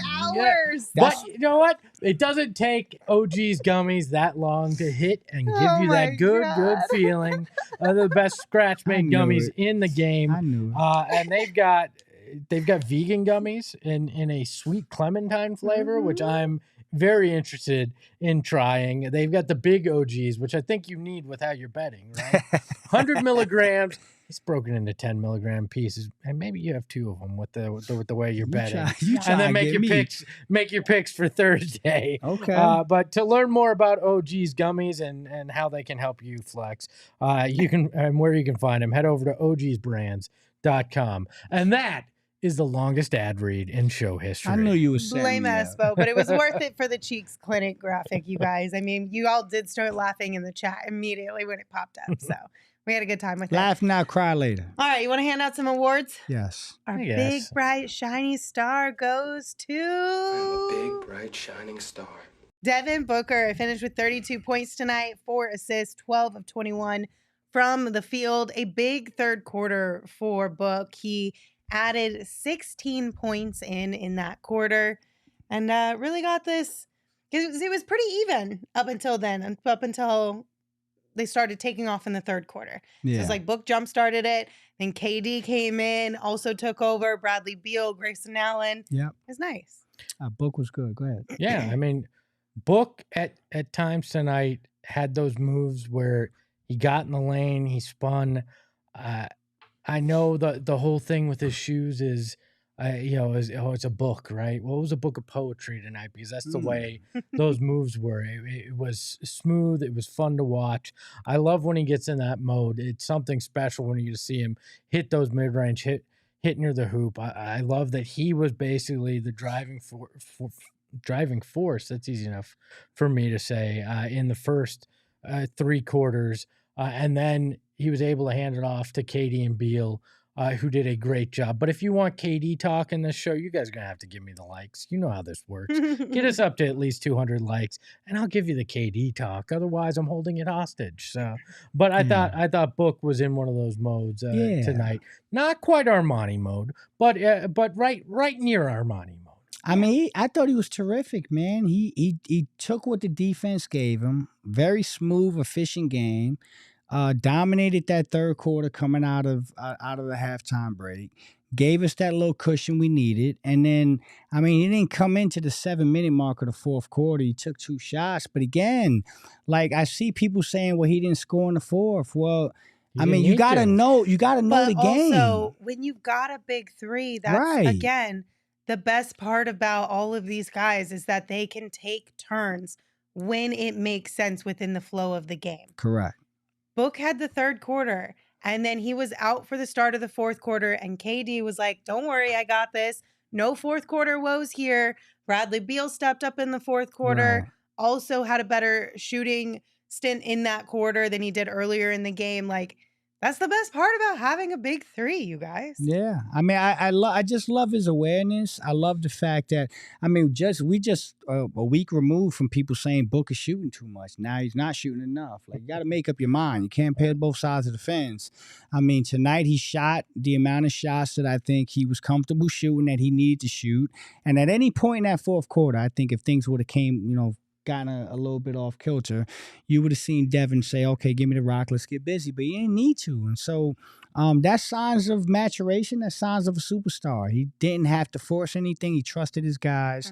hours. But you know what? It doesn't take OG's gummies that long to hit and give you that good feeling. The best scratch-made gummies in the game. I knew it. And they've got vegan gummies in a sweet clementine flavor, which I'm very interested in trying. They've got the big OGs, which I think you need with how you're betting, right? 100 milligrams. It's broken into 10 milligram pieces, and maybe you have 2 of them with the way you're betting. And then make your picks for Thursday. Okay. But to learn more about OG's gummies and how they can help you flex, you can and where you can find them, head over to ogsbrands.com. And that is the longest ad read in show history. I knew you were saying Blame Espo, but it was worth it for the Cheeks Clinic graphic, you guys. I mean, you all did start laughing in the chat immediately when it popped up, so we had a good time with it. Laugh now, cry later. All right, you want to hand out some awards? Yes. Our big, bright, shiny star goes to... I'm a big, bright, shining star. Devin Booker finished with 32 points tonight, 4 assists, 12 of 21 from the field. A big third quarter for Book. He added 16 points in that quarter and really got this. It was pretty even up until then, and up until they started taking off in the third quarter. Yeah. So it's like Book jump started it. Then KD came in, also took over. Bradley Beal, Grayson Allen. Yeah. It was nice. Book was good. Go ahead. Yeah, I mean, Book at times tonight had those moves where he got in the lane, he spun. I know the whole thing with his shoes is, it's a book, right? Well, it was a book of poetry tonight because that's the way those moves were. It was smooth. It was fun to watch. I love when he gets in that mode. It's something special when you see him hit those mid-range, hit near the hoop. I love that he was basically the driving force. That's easy enough for me to say in the first 3 quarters. And then he was able to hand it off to KD and Beal, who did a great job. But if you want KD talk in this show, you guys are going to have to give me the likes. You know how this works. Get us up to at least 200 likes, and I'll give you the KD talk. Otherwise, I'm holding it hostage. So, but I thought Book was in one of those modes tonight. Not quite Armani mode, but right near Armani mode. I mean, I thought he was terrific, man. He took what the defense gave him. Very smooth, efficient game. Dominated that third quarter coming out of the halftime break. Gave us that little cushion we needed. And then, I mean, he didn't come into the 7-minute mark of the fourth quarter. He took 2 shots. But again, like I see people saying, well, he didn't score in the fourth. Well, I mean, you gotta know the game. Also, when you've got a big three, that's again the best part about all of these guys is that they can take turns when it makes sense within the flow of the game. Correct. Book had the third quarter, and then he was out for the start of the fourth quarter, and KD was like, don't worry, I got this. No fourth quarter woes here. Bradley Beal stepped up in the fourth quarter, also had a better shooting stint in that quarter than he did earlier in the game. Like, that's the best part about having a big three, you guys. Yeah, I mean, I just love his awareness. I love the fact that, I mean, we just a week removed from people saying Book is shooting too much. Now he's not shooting enough. Like, you got to make up your mind. You can't play both sides of the fence. I mean, tonight he shot the amount of shots that I think he was comfortable shooting, that he needed to shoot. And at any point in that fourth quarter, I think if things would have came, gotten a little bit off kilter, you would have seen Devin say, okay, give me the rock, let's get busy. But he didn't need to. And so that's signs of maturation. That's signs of a superstar. He didn't have to force anything. He trusted his guys.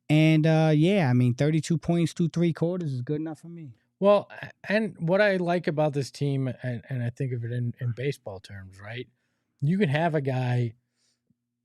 And, I mean, 32 points through 3 quarters is good enough for me. Well, and what I like about this team, and I think of it in baseball terms, right? You can have a guy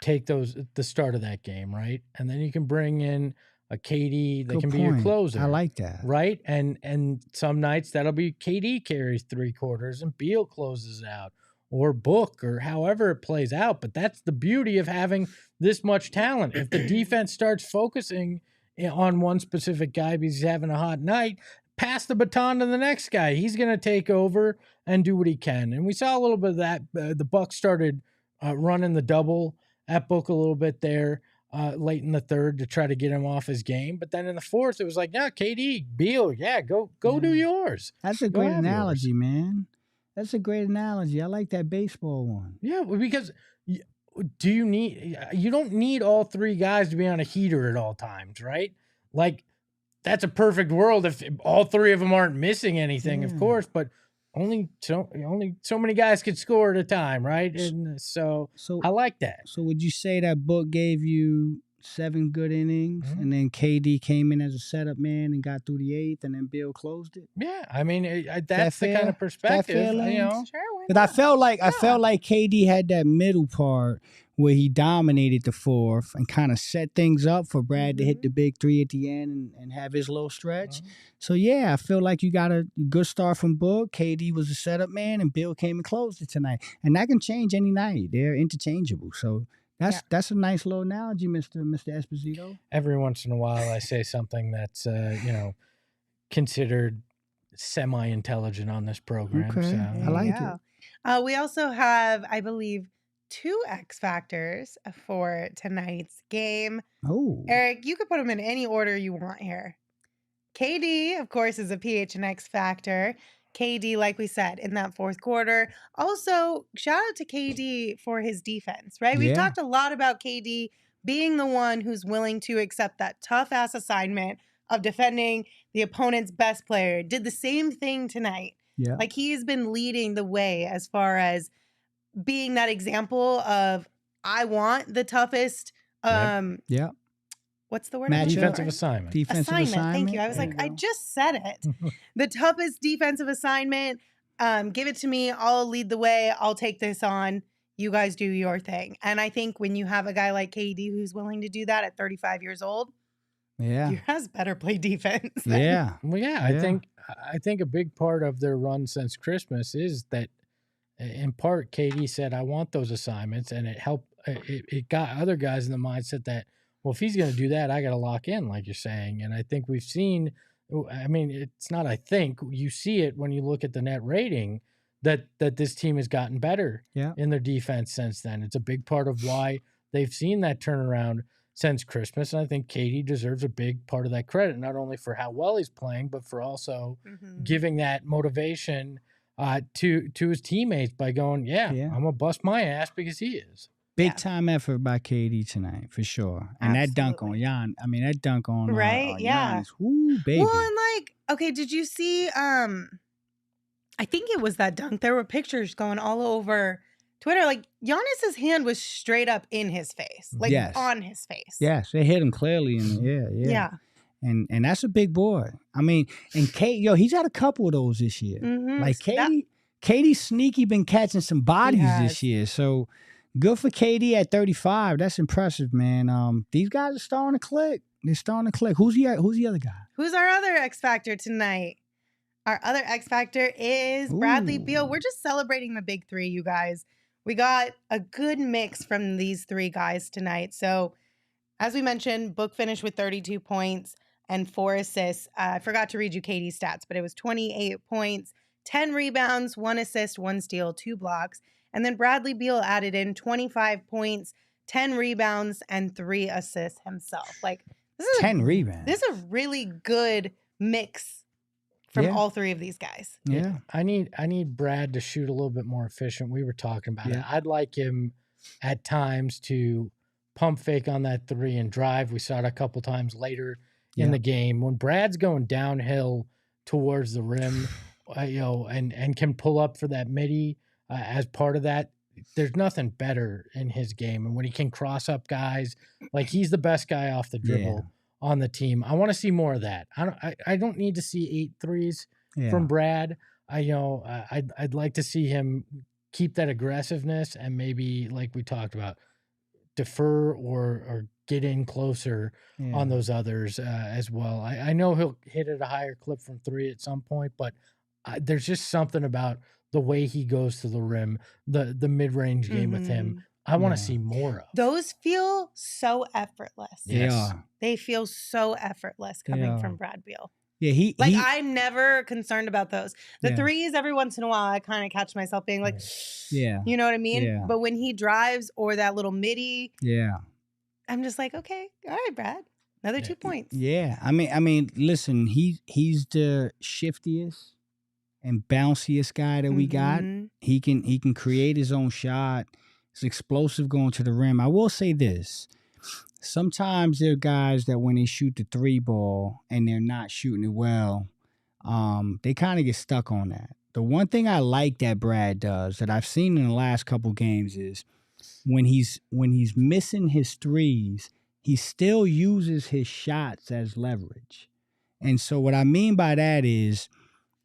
take those at the start of that game, right? And then you can bring in a KD that can be your closer. I like that. Right? And some nights that'll be KD carries 3 quarters and Beal closes out, or Book, or however it plays out. But that's the beauty of having this much talent. If the defense starts focusing on one specific guy because he's having a hot night, pass the baton to the next guy. He's going to take over and do what he can. And we saw a little bit of that. The Bucks started running the double at Book a little bit there. Late in the third to try to get him off his game. But then in the fourth, it was like, yeah, KD, Beal, go do yours. That's a great analogy, man. That's a great analogy. I like that baseball one. Yeah, because you don't need all 3 guys to be on a heater at all times, right? Like, that's a perfect world if all 3 of them aren't missing anything, of course, but only so many guys could score at a time, right? And so I like that. So would you say that Book gave you 7 good innings, and then KD came in as a setup man and got through the 8th, and then Beal closed it? Yeah, I mean that's the kind of perspective, Sure, because I felt like KD had that middle part where he dominated the fourth and kind of set things up for Brad to hit the big 3 at the end and have his little stretch. So, I feel like you got a good start from Book. KD was a setup man, and Beal came and closed it tonight. And that can change any night. They're interchangeable. So that's a nice little analogy, Mr. Esposito. Every once in a while, I say something that's, considered semi-intelligent on this program. Okay, so. I like it. We also have, I believe, 2 X Factors for tonight's game. Oh, Eric, you could put them in any order you want here. KD, of course, is a PHNX factor. KD, like we said, in that fourth quarter. Also, shout out to KD for his defense, right? We've talked a lot about KD being the one who's willing to accept that tough-ass assignment of defending the opponent's best player. Did the same thing tonight. Yeah. Like, he's been leading the way as far as being that example of, I want the toughest what's the word? Defensive assignment. Defensive assignment. Thank you. I was like, I just said it. The toughest defensive assignment. Give it to me. I'll lead the way. I'll take this on. You guys do your thing. And I think when you have a guy like KD who's willing to do that at 35 years old, you guys better play defense. Yeah. Well, I think a big part of their run since Christmas is that, in part, KD said, I want those assignments, and it helped. It got other guys in the mindset that, well, if he's going to do that, I got to lock in, like you're saying. And I think we've seen, I mean, it's not I think, you see it when you look at the net rating, that this team has gotten better in their defense since then. It's a big part of why they've seen that turnaround since Christmas. And I think KD deserves a big part of that credit, not only for how well he's playing, but for also giving that motivation to his teammates by going, I'm going to bust my ass because he is. Big time effort by KD tonight, for sure. And that dunk on Giannis. I mean, that dunk on Giannis. Woo, baby. Well, and like, okay, did you see, I think it was that dunk. There were pictures going all over Twitter. Like, Giannis's hand was straight up in his face. Like, on his face. Yes, it hit him clearly. Yeah. And that's a big boy. I mean, and he's had a couple of those this year. Like, Katie's sneaky been catching some bodies this year. So good for Katie at 35. That's impressive, man. These guys are starting to click. They're starting to click. Who's the other guy? Who's our other X Factor tonight? Our other X Factor is Bradley Beal. We're just celebrating the big three, you guys. We got a good mix from these three guys tonight. So, as we mentioned, Book finished with 32 points and 4 assists. I forgot to read you Katie's stats, but it was 28 points, 10 rebounds, 1 assist, 1 steal, 2 blocks. And then Bradley Beal added in 25 points, 10 rebounds, and 3 assists himself. Like, this is 10 rebounds. This is a really good mix from all three of these guys. Yeah. I need Brad to shoot a little bit more efficient. We were talking about it. I'd like him at times to pump fake on that 3 and drive. We saw it a couple times later in the game. When Brad's going downhill towards the rim, and can pull up for that midi as part of that, there's nothing better in his game. And when he can cross up guys, like he's the best guy off the dribble on the team. I want to see more of that. I don't need to see 8 threes from Brad. I'd like to see him keep that aggressiveness and maybe, like we talked about, defer or get in closer on those others as well. I know he'll hit at a higher clip from 3 at some point, but there's just something about the way he goes to the rim, the mid-range game with him. I want to see more of. Those feel so effortless. Yes. They feel so effortless coming from Brad Beal. Yeah, I'm never concerned about those. The threes, every once in a while, I kind of catch myself being like, you know what I mean? Yeah. But when he drives or that little midi, yeah. I'm just like, okay, all right, Brad, another 2 points. Yeah, I mean, listen, he's the shiftiest and bounciest guy that we got. He can create his own shot. It's explosive going to the rim. I will say this. Sometimes there are guys that when they shoot the 3 ball and they're not shooting it well, they kind of get stuck on that. The one thing I like that Brad does that I've seen in the last couple games is when he's missing his threes, he still uses his shots as leverage. And so what I mean by that is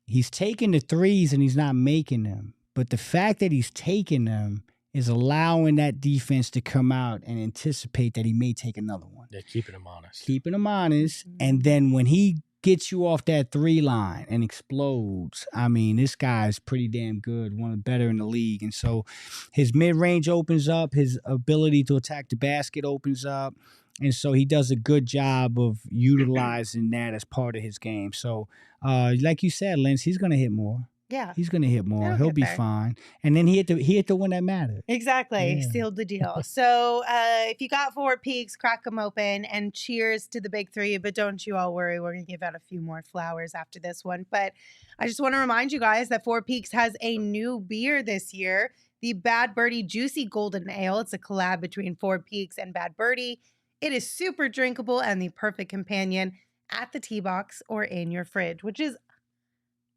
he's taking the threes and he's not making them. But the fact that he's taking them is allowing that defense to come out and anticipate that he may take another one. Yeah, keeping him honest. Keeping him honest. And then when he gets you off that 3 line and explodes, I mean, this guy's pretty damn good, one of the better in the league. And so his mid-range opens up, his ability to attack the basket opens up. And so he does a good job of utilizing that as part of his game. So like you said, Linz, he's going to hit more. Yeah. He's going to hit more. He'll be fine. And then he hit the one that mattered. Exactly. Yeah. Sealed the deal. So if you got 4 peaks, crack them open, and cheers to the big 3. But don't you all worry. We're going to give out a few more flowers after this one. But I just want to remind you guys that 4 Peaks has a new beer this year, the Bad Birdie Juicy Golden Ale. It's a collab between 4 Peaks and Bad Birdie. It is super drinkable and the perfect companion at the tee box or in your fridge, which is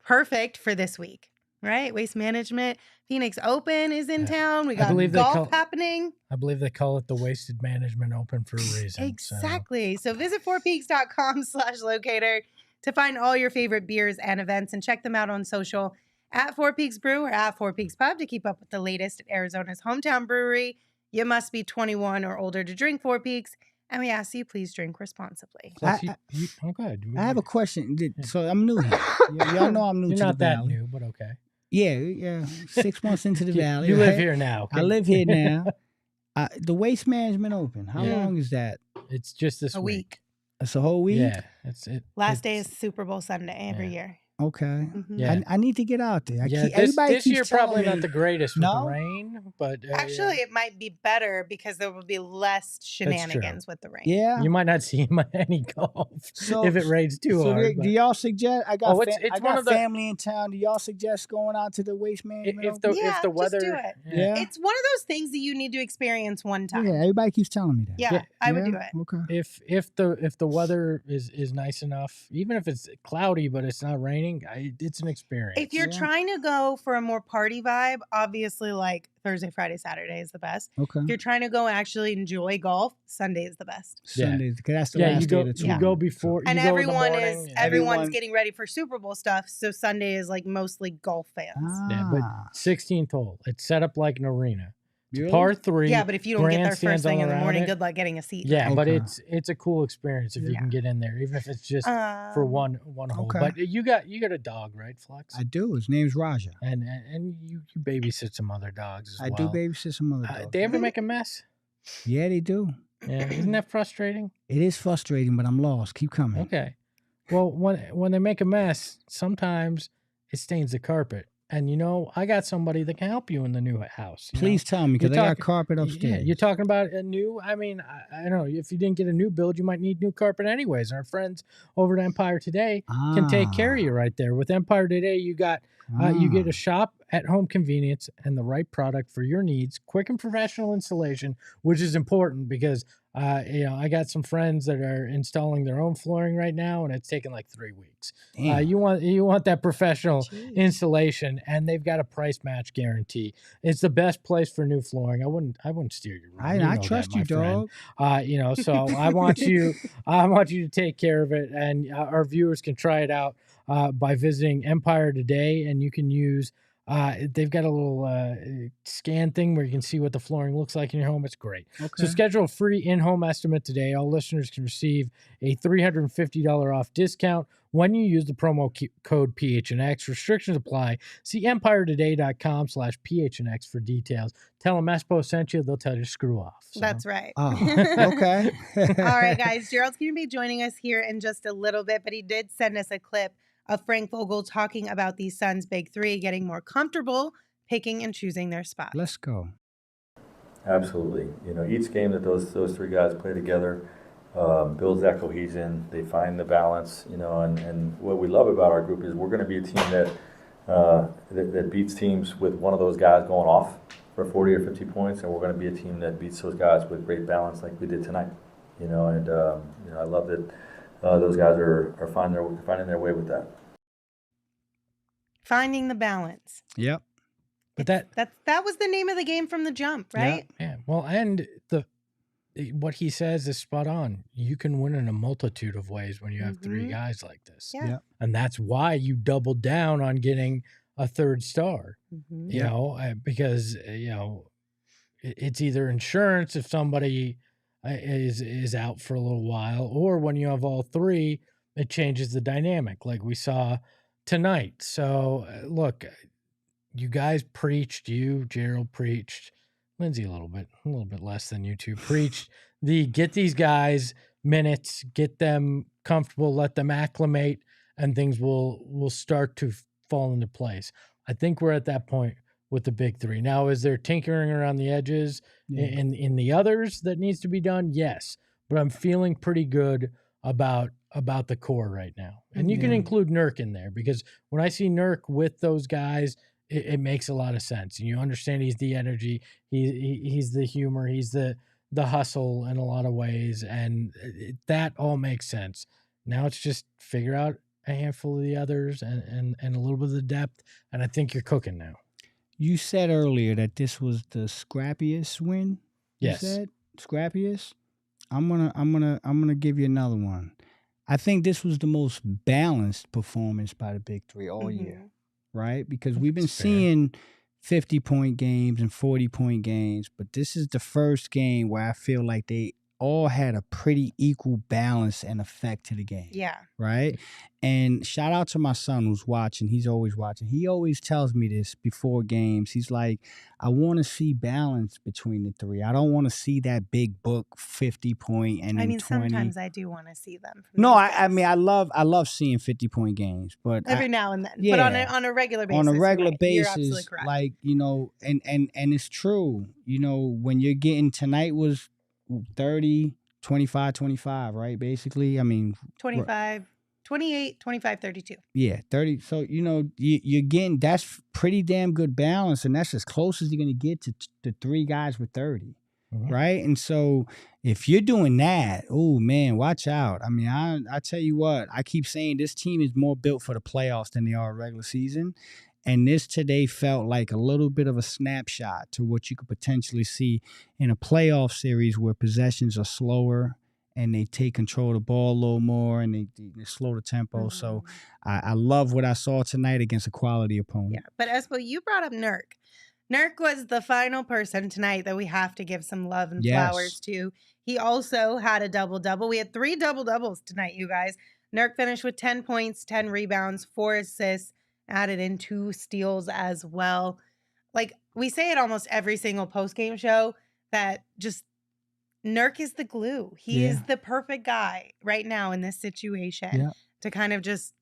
perfect for this week, right? Waste Management. Phoenix Open is in town. We got golf happening. I believe they call it the Wasted Management Open for a reason. Exactly. So visit 4peaks.com/locator to find all your favorite beers and events, and check them out on social at 4 Peaks Brew or at 4 Peaks Pub to keep up with the latest at Arizona's hometown brewery. You must be 21 or older to drink 4 Peaks. And we ask you, please drink responsibly. I have a question. So I'm new here. Y'all know I'm new to the valley. You're not that new, but okay. Yeah. 6 months into the valley. You live here now. Okay? I live here now. The Waste Management Open, how long is that? It's just this week. It's a whole week? Yeah, that's it. Last day is Super Bowl Sunday every year. Okay. Mm-hmm. Yeah. I need to get out there. This year probably not the greatest with the rain, but actually it might be better because there will be less shenanigans with the rain. Yeah. You might not see any golf if it rains too hard. Do y'all suggest? I got family in town. Do y'all suggest going out to the Waste Management? If the weather, just do it. Yeah. It's one of those things that you need to experience one time. Yeah, everybody keeps telling me that. Yeah, I would do it. Okay. If the weather is nice enough, even if it's cloudy but it's not raining, entertaining. It's an experience. If you're trying to go for a more party vibe, obviously like Thursday, Friday, Saturday is the best. Okay. If you're trying to go and actually enjoy golf, Sunday is the best. Sundays, because that's the last day of the you tournament. go before, And you go in the everyone's morning, getting ready for Super Bowl stuff, so Sunday is like mostly golf fans. Yeah, but 16th hole, it's set up like an arena. It's Really? par 3. Yeah, but if you don't get there first grandstands thing all in the around morning, it. good luck getting a seat. Yeah, but Okay. it's a cool experience if you can get in there, even if it's just for one hole. okay. But you got a dog, right, Flex? I do. His name's Raja. And you babysit some other dogs as I well. do babysit some other dogs. They ever make a mess? Yeah, they do. Yeah, isn't that frustrating? It is frustrating, but I'm lost. Keep coming. Okay. Well, when they make a mess, sometimes it stains the carpet. And, I got somebody that can help you in the new house. Please tell me, because I got carpet upstairs. Yeah, you're talking about a new, I don't know, if you didn't get a new build, you might need new carpet anyways. And our friends over at Empire Today can take care of you right there. With Empire Today, you get a shop at home convenience and the right product for your needs, quick and professional installation, which is important because I got some friends that are installing their own flooring right now, and it's taking like 3 weeks. You want that professional installation, and they've got a price match guarantee. It's the best place for new flooring. I wouldn't steer you wrong. I trust you, dog. So I want you to take care of it, and our viewers can try it out by visiting Empire Today, and you can use. They've got a little scan thing where you can see what the flooring looks like in your home. It's great. Okay. So schedule a free in-home estimate today. All listeners can receive a $350 off discount when you use the promo code PHNX. Restrictions apply. See EmpireToday.com/PHNX for details. Tell them Espo sent you. They'll tell you to screw off. So. That's right. Oh, okay. All right, guys. Gerald's going to be joining us here in just a little bit, but he did send us a clip of Frank Vogel talking about these Suns' big three getting more comfortable picking and choosing their spot. Let's go. Absolutely. Each game that those three guys play together builds that cohesion. They find the balance, and what we love about our group is we're going to be a team that beats teams with one of those guys going off for 40 or 50 points, and we're going to be a team that beats those guys with great balance like we did tonight. I love that those guys are finding their way with that. Finding the balance. Yep. But that was the name of the game from the jump, right? Yeah. Well, and what he says is spot on. You can win in a multitude of ways when you have three guys like this. Yeah. And that's why you doubled down on getting a third star. Because it's either insurance if somebody is out for a little while, or when you have all three, it changes the dynamic like we saw tonight. So look, you guys preached, Gerald preached, Lindsay a little bit less than you two preached get these guys minutes, get them comfortable, let them acclimate, and things will start to fall into place. I think we're at that point with the big three. Now, is there tinkering around the edges in the others that needs to be done? Yes, but I'm feeling pretty good about the core right now. And you can include Nurk in there, because when I see Nurk with those guys, it makes a lot of sense. And you understand he's the energy, he's the humor, he's the hustle in a lot of ways, and that all makes sense. Now it's just figure out a handful of the others and a little bit of the depth, and I think you're cooking now. You said earlier that this was the scrappiest win. Yes. You said scrappiest. I'm gonna give you another one. I think this was the most balanced performance by the big three all year, right? Because we've been seeing 50-point games and 40-point games, but this is the first game where I feel like they all had a pretty equal balance and effect to the game. Yeah. Right? And shout out to my son who's watching. He's always watching. He always tells me this before games. He's like, I want to see balance between the three. I don't want to see that big book 50-point and then 20. Sometimes I do want to see them. No, I mean I love seeing 50-point games, but every now and then. Yeah, but on a regular basis. On a regular you're absolutely basis, correct. like, and it's true. When you're getting, tonight was 30, 25, 25, right? Basically, I mean 25, 28, 25, 32. Yeah, 30. So, you're getting, that's pretty damn good balance, and that's as close as you're going to get to the three guys with 30. right? And so if you're doing that, oh man, watch out. I mean, I tell you what, I keep saying this team is more built for the playoffs than they are regular season. And this today felt like a little bit of a snapshot to what you could potentially see in a playoff series where possessions are slower and they take control of the ball a little more and they slow the tempo. So I love what I saw tonight against a quality opponent. Yeah, but Espo, you brought up Nurk. Nurk was the final person tonight that we have to give some love and flowers to. He also had a double-double. We had 3 double-doubles tonight, you guys. Nurk finished with 10 points, 10 rebounds, 4 assists, added in 2 steals as well. Like, we say it almost every single post-game show that just Nurk is the glue. He is the perfect guy right now in this situation to kind of just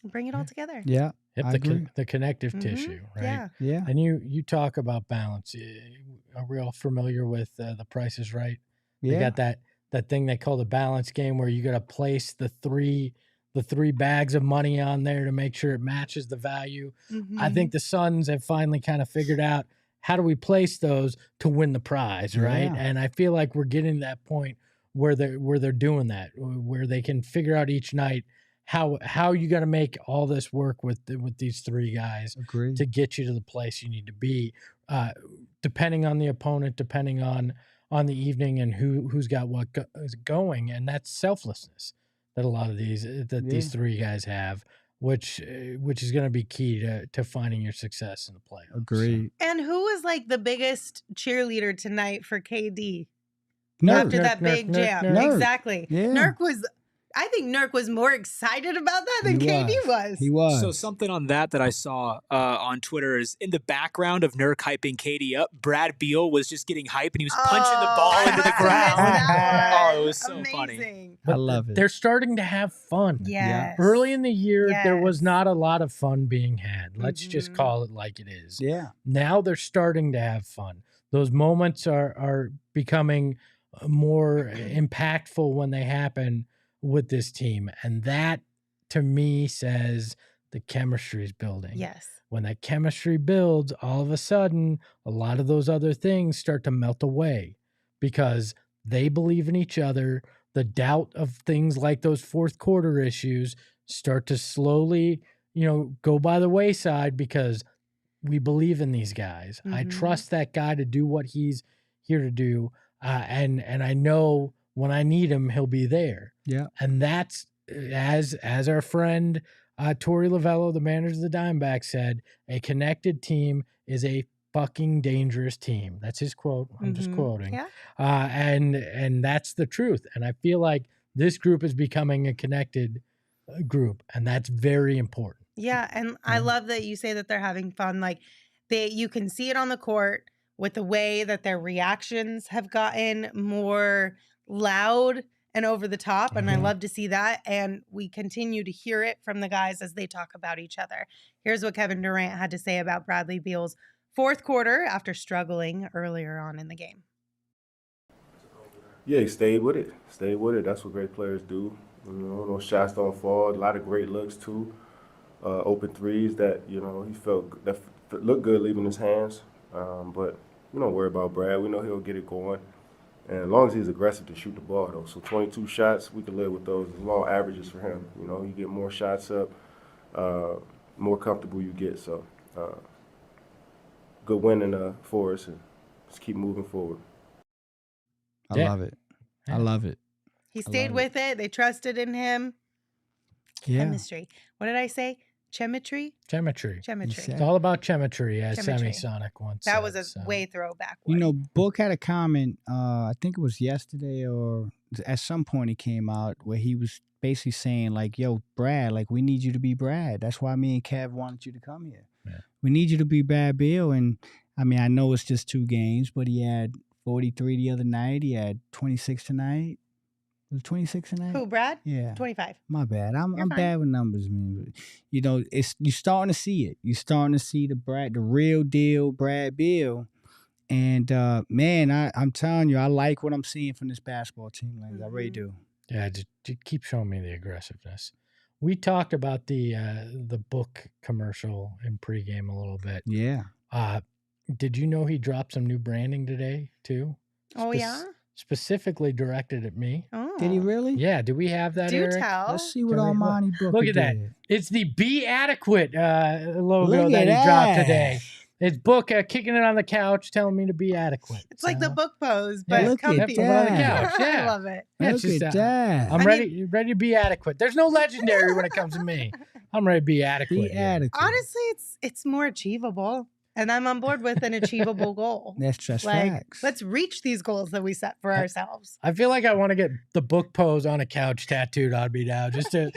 bring it all together. Yeah. The connective tissue, right? Yeah. And you talk about balance. Are we all familiar with The Price is Right? They got that thing they call the balance game where you got to place the three bags of money on there to make sure it matches the value. I think the Suns have finally kind of figured out how do we place those to win the prize, right? Yeah. And I feel like we're getting to that point where they're doing that, where they can figure out each night how you got to make all this work with these 3 guys to get you to the place you need to be, depending on the opponent, depending on the evening and who's got what going, and that's selflessness that a lot of these these 3 guys have, which is going to be key to finding your success in the playoffs. Agreed. And who was like the biggest cheerleader tonight for KD Nurk. after that big jam? Nurk. Exactly. Yeah. I think Nurk was more excited about that than KD was. He was. So something on that I saw on Twitter is in the background of Nurk hyping KD up, Brad Beal was just getting hype and he was punching the ball into the ground. It was so funny. But I love it. They're starting to have fun. Yes. Early in the year, there was not a lot of fun being had. Let's just call it like it is. Yeah. Now they're starting to have fun. Those moments are becoming more impactful when they happen with this team. And that, to me, says the chemistry is building. Yes. When that chemistry builds, all of a sudden, a lot of those other things start to melt away because they believe in each other. The doubt of things like those fourth quarter issues start to slowly, go by the wayside because we believe in these guys. I trust that guy to do what he's here to do. And I know when I need him, he'll be there. Yeah. And that's, as our friend Torey Lavello, the manager of the Diamondbacks, said, a connected team is a fucking dangerous team. That's his quote. I'm just quoting. Yeah. And that's the truth. And I feel like this group is becoming a connected group, and that's very important. Yeah, and I love that you say that they're having fun. Like you can see it on the court with the way that their reactions have gotten more loud and over the top. And I love to see that. And we continue to hear it from the guys as they talk about each other. Here's what Kevin Durant had to say about Bradley Beal's fourth quarter after struggling earlier on in the game. Yeah, he stayed with it. Stayed with it. That's what great players do. Those shots don't fall. A lot of great looks too. Open threes that, he felt that looked good leaving his hands. But we don't worry about Brad. We know he'll get it going. And as long as he's aggressive to shoot the ball, though. So 22 shots, we can live with those. As long averages for him. You get more shots up, more comfortable you get. So good win for us, and let's keep moving forward. I love it. I love it. He stayed with it. They trusted in him. Chemistry. What did I say? Chemetry? Chemetry. Chemetry. It's all about chemetry, as Semisonic once That said, was a so. way throwback one. Book had a comment, I think it was yesterday or at some point it came out where he was basically saying like, yo, Brad, like we need you to be Brad. That's why me and Kev wanted you to come here. Yeah. We need you to be Brad Beal. And I mean, I know it's just 2 games, but he had 43 the other night. He had 26 tonight. Was it 26 tonight? Who, Brad? Yeah. 25. My bad. I'm bad with numbers, man. But, you're starting to see it. You're starting to see the real deal Brad Beal. And, man, I'm telling you, I like what I'm seeing from this basketball team. Like, I really do. Yeah, just keep showing me the aggressiveness. We talked about the book commercial in pregame a little bit. Yeah. Did you know he dropped some new branding today, too? Oh, yeah? Specifically directed at me. Oh. Did he really? Yeah, do we have that, Do Eric? tell. Let's see what Can we- Armani Booker Look at that. did. It's the Be Adequate logo Look that at he dropped that. today. It's Booker kicking it on the couch, telling me to be adequate. It's like the So, book pose, yeah, but look at comfy. from on the that. couch. Yeah. I love it. Yeah, it's Look just, at that. I'm I ready to be adequate. There's no legendary when it comes to me. I'm ready to be adequate. Be here. adequate. Honestly, it's more achievable. And I'm on board with an achievable goal. That's just Like, facts. let's reach these goals that we set for ourselves. I feel like I want to get the book pose on a couch tattooed on me now, just to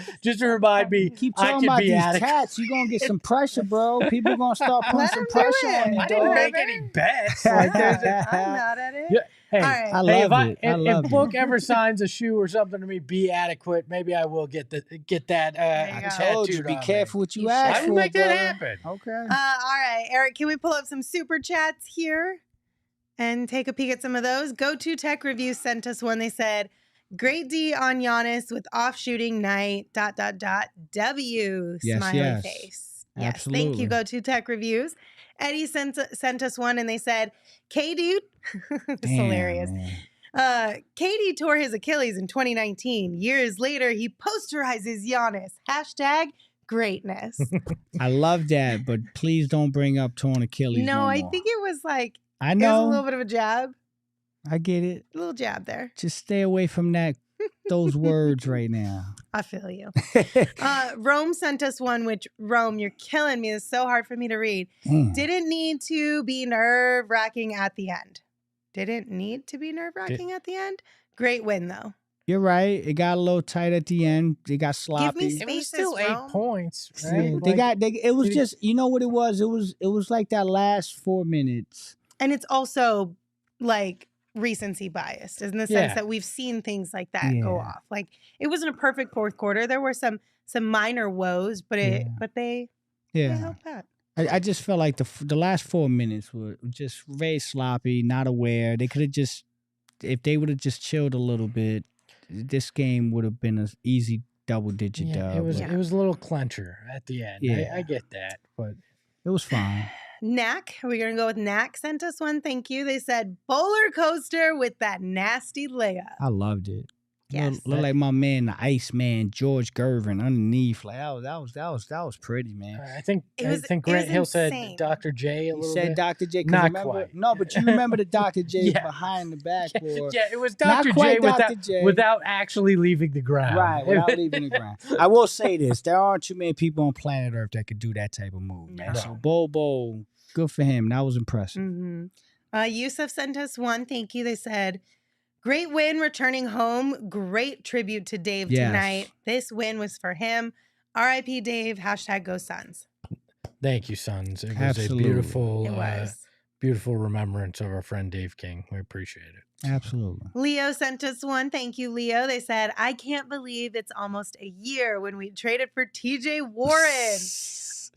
remind me Keep I talking can about be these adequate. tats. You're going to get some pressure, bro. People going to start putting Let some him do pressure it. on you, I didn't dog. make any bets. Like, I'm not at it. Yeah, hey, All right. I hey, love it. I love if it. Book ever signs a shoe or something to me, be adequate. Maybe I will get that There you go. tattooed Told you, be on careful what you You ask Me. I for, will make that brother. happen. Okay. All right, Eric, can we pull up some super chats here and take a peek at some of those? Go to Tech Review sent us one. They said, great D on Giannis with off shooting night, ... W, Yes, smiley yes. face. Yes, thank Absolutely. you. Go to Tech Reviews. Eddie sent us one and they said, KD, it's Damn, hilarious. man. KD tore his Achilles in 2019. Years later, he posterizes Giannis. Hashtag greatness. I love that, but please don't bring up torn Achilles. No, I more. think it was like, I it was a know. little bit of a jab. I get it. A little jab there. Just stay away from those words right now. I feel you. Rome sent us one, which, Rome, you're killing me. It's so hard for me to read. Damn. Didn't need to be nerve-wracking at the end. Didn't need to be nerve-wracking at the end. Great win, though. You're right. It got a little tight at the end. It got sloppy. space. It was Spaces, still 8 Rome. points, Yeah, right? it was just, you know what it was? It was like that last 4 minutes. And it's also like recency biased in the sense Yeah. that we've seen things like that go Yeah. off. Like it wasn't a perfect fourth quarter. There were some minor woes, but they Yeah. helped out. I just felt like the last 4 minutes were just very sloppy, not aware. They could have just, if they would have just chilled a little bit, this game would have been an easy double-digit Yeah, dub. it was but it was a little clencher at the end. Yeah. I get that, but it was fine. Knack, we're going to go with Knack sent us one. Thank you. They said bowler coaster with that nasty layup. I loved it. Yes. Look like my man, the Iceman, George Gervin, underneath. Like that was pretty, man. I think It was- Grant it was Hill said insane. Dr. J a He little said bit. Dr. J. 'cause Not remember, quite. No, but you remember the Dr. J Yeah. behind the backboard. Yeah, it was Not Dr. J quite without, Dr. J. without actually leaving the ground. Right, without leaving the ground. I will say this: there aren't too many people on planet Earth that could do that type of move, man. No. So Bol Bol, good for him. That was impressive. Mm-hmm. Yusuf sent us one. Thank you. They said, great win returning home. Great tribute to Dave Yes. tonight. This win was for him. RIP Dave. Hashtag go Suns. Thank you, Suns. It was Absolutely. a beautiful, It was. beautiful remembrance of our friend Dave King. We appreciate it. Absolutely. Leo sent us one. Thank you, Leo. They said, I can't believe it's almost a year when we traded for TJ Warren.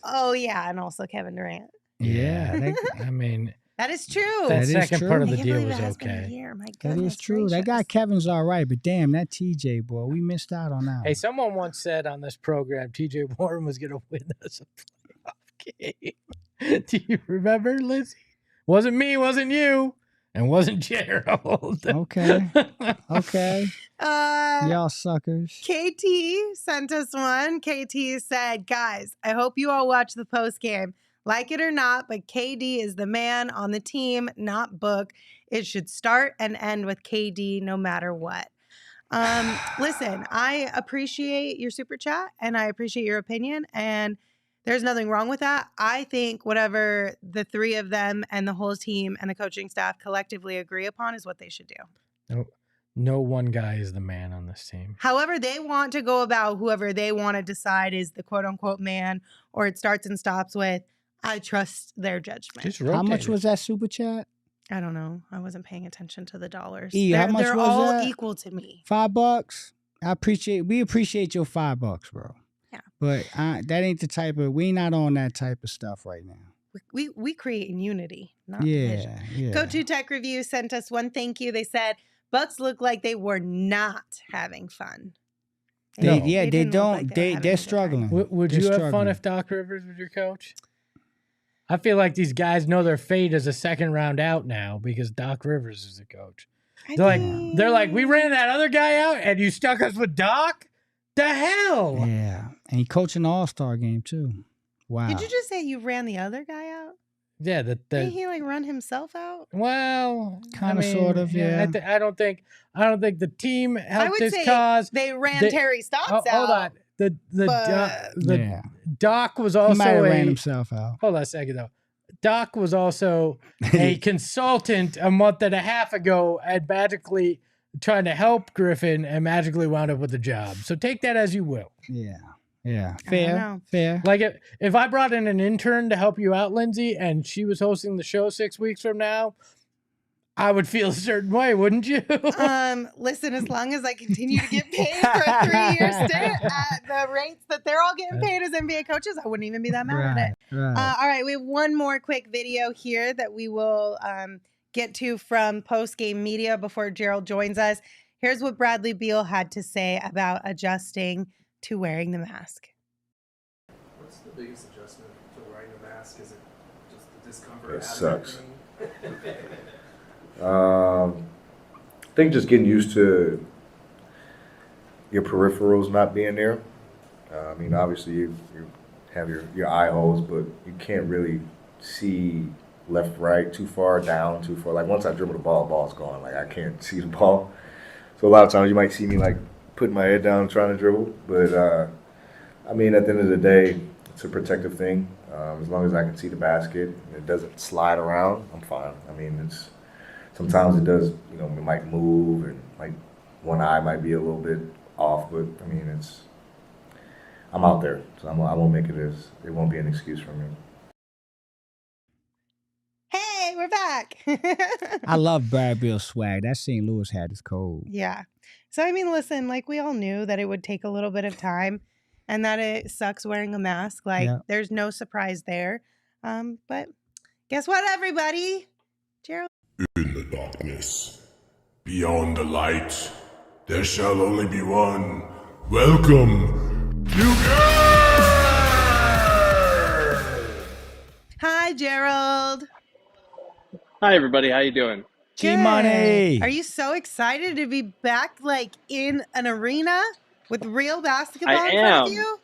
Oh, yeah. And also Kevin Durant. Yeah, I mean, That is true. that is second true. part of I the can't deal believe was it has been a okay. year. My that goodness is true. That guy gracious. Kevin's all right, but damn, that TJ boy, we missed out on that. Hey, one. someone once said on this program, TJ Warren was going to win us a playoff game. Do you remember, Lizzie? Wasn't me, wasn't you, and wasn't Gerald. Okay. Okay, y'all suckers. KT sent us one. KT said, guys, I hope you all watch the post game. Like it or not, but KD is the man on the team, not Book. It should start and end with KD no matter what. Listen, I appreciate your super chat and I appreciate your opinion, and there's nothing wrong with that. I think whatever the three of them and the whole team and the coaching staff collectively agree upon is what they should do. No one guy is the man on this team. However they want to go about whoever they want to decide is the quote unquote man, or it starts and stops with, I trust their judgment. Just How much rotate was that super chat? I don't know. I wasn't paying attention to the dollars. E, how much they're was all that? equal to me. $5. We appreciate your $5, bro. Yeah. But that ain't the type of, we not on that type of stuff right now. We create in unity, not division. Yeah. Go to Tech Review sent us one thank you. They said Bucks look like they were not having fun. They No. they didn't look don't. like they were having a They're good time. struggling. Would They're you have fun struggling. if Doc Rivers was your coach? I feel like these guys know their fate as a second round out now because Doc Rivers is the coach. They're like, we ran that other guy out and you stuck us with Doc? The hell? Yeah. And he coached an all-star game too. Wow. Did you just say you ran the other guy out? Yeah, Didn't he like run himself out? Well, kind of, sort of, yeah. I don't think the team helped his say cause. They ran Terry Stotts out. Hold on, the Doc was also he might have ran himself out. Hold on a second though. Doc was also a consultant a month and a half ago and magically trying to help Griffin and magically wound up with a job. So take that as you will. Yeah. Fair. Like if I brought in an intern to help you out, Lindsay, and she was hosting the show 6 weeks from now, I would feel a certain way, wouldn't you? Listen, as long as I continue to get paid for a 3-year stint at the rates that they're all getting paid as NBA coaches, I wouldn't even be that mad at it. Right. All right, we have one more quick video here that we will get to from post-game media before Gerald joins us. Here's what Bradley Beal had to say about adjusting to wearing the mask. What's the biggest adjustment to wearing the mask? Is it just the discomfort? It sucks. I think just getting used to your peripherals not being there. I mean, obviously you have your eye holes, but you can't really see left, right, too far, down, too far. Like once I dribble the ball's gone. Like I can't see the ball. So a lot of times you might see me like putting my head down trying to dribble. But I mean, at the end of the day, it's a protective thing. As long as I can see the basket and it doesn't slide around, I'm fine. I mean, sometimes it does, it might move and like one eye might be a little bit off, but I mean, I'm out there, so I won't make it won't be an excuse for me. Hey, we're back. I love Brad Beal's swag. That St. Louis hat is cold. Yeah. So, I mean, listen, like we all knew that it would take a little bit of time and that it sucks wearing a mask. Like there's no surprise there. But guess what, everybody? Gerald? In the darkness, beyond the light, there shall only be one. Welcome, new Hi, Gerald. Hi, everybody. How you doing? G-Money. Are you so excited to be back, like, in an arena with real basketball in front of you?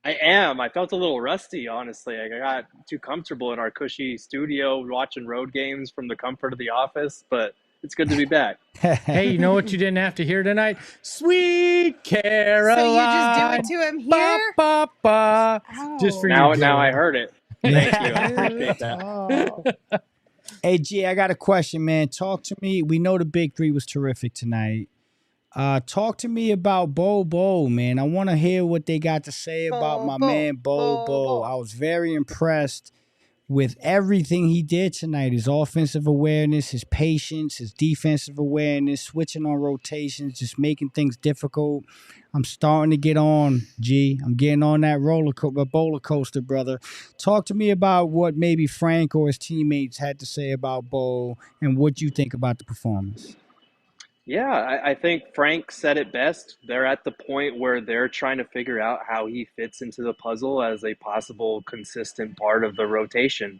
I am. I felt a little rusty, honestly. I got too comfortable in our cushy studio watching road games from the comfort of the office, but it's good to be back. Hey, you know what you didn't have to hear tonight? Sweet Caroline. So you just do it to him here? Ba, ba, ba. Just for you. Now I heard it. Thank you. I appreciate that. Hey, G, I got a question, man. Talk to me. We know the big three was terrific tonight. Talk to me about Bol Bol, man. I want to hear what they got to say about my man Bol Bol. I was very impressed with everything he did tonight. His offensive awareness, his patience, his defensive awareness, switching on rotations, just making things difficult. I'm starting to get on, G. I'm getting on that roller coaster, brother. Talk to me about what maybe Frank or his teammates had to say about Bol and what you think about the performance. Yeah, I think Frank said it best. They're at the point where they're trying to figure out how he fits into the puzzle as a possible consistent part of the rotation.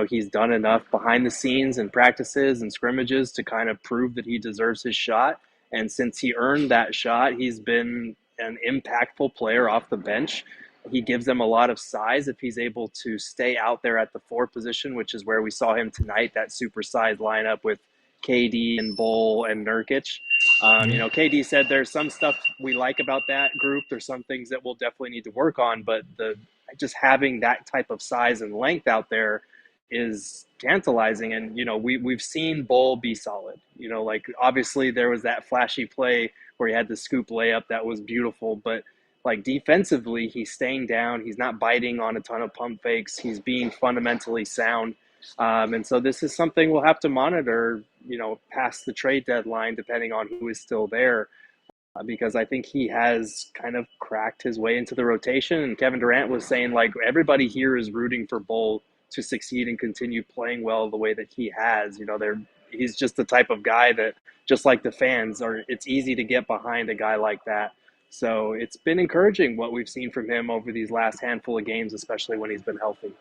He's done enough behind the scenes and practices and scrimmages to kind of prove that he deserves his shot. And since he earned that shot, he's been an impactful player off the bench. He gives them a lot of size if he's able to stay out there at the 4 position, which is where we saw him tonight, that supersized lineup with KD and Bol and Nurkic. KD said there's some stuff we like about that group. There's some things that we'll definitely need to work on, but just having that type of size and length out there is tantalizing. And, we've seen Bol be solid. Obviously there was that flashy play where he had the scoop layup that was beautiful, but defensively, he's staying down. He's not biting on a ton of pump fakes. He's being fundamentally sound. And so this is something we'll have to monitor, past the trade deadline, depending on who is still there, because I think he has kind of cracked his way into the rotation. And Kevin Durant was saying, everybody here is rooting for Bol to succeed and continue playing well the way that he has. He's just the type of guy that, just like the fans, it's easy to get behind a guy like that. So it's been encouraging what we've seen from him over these last handful of games, especially when he's been healthy.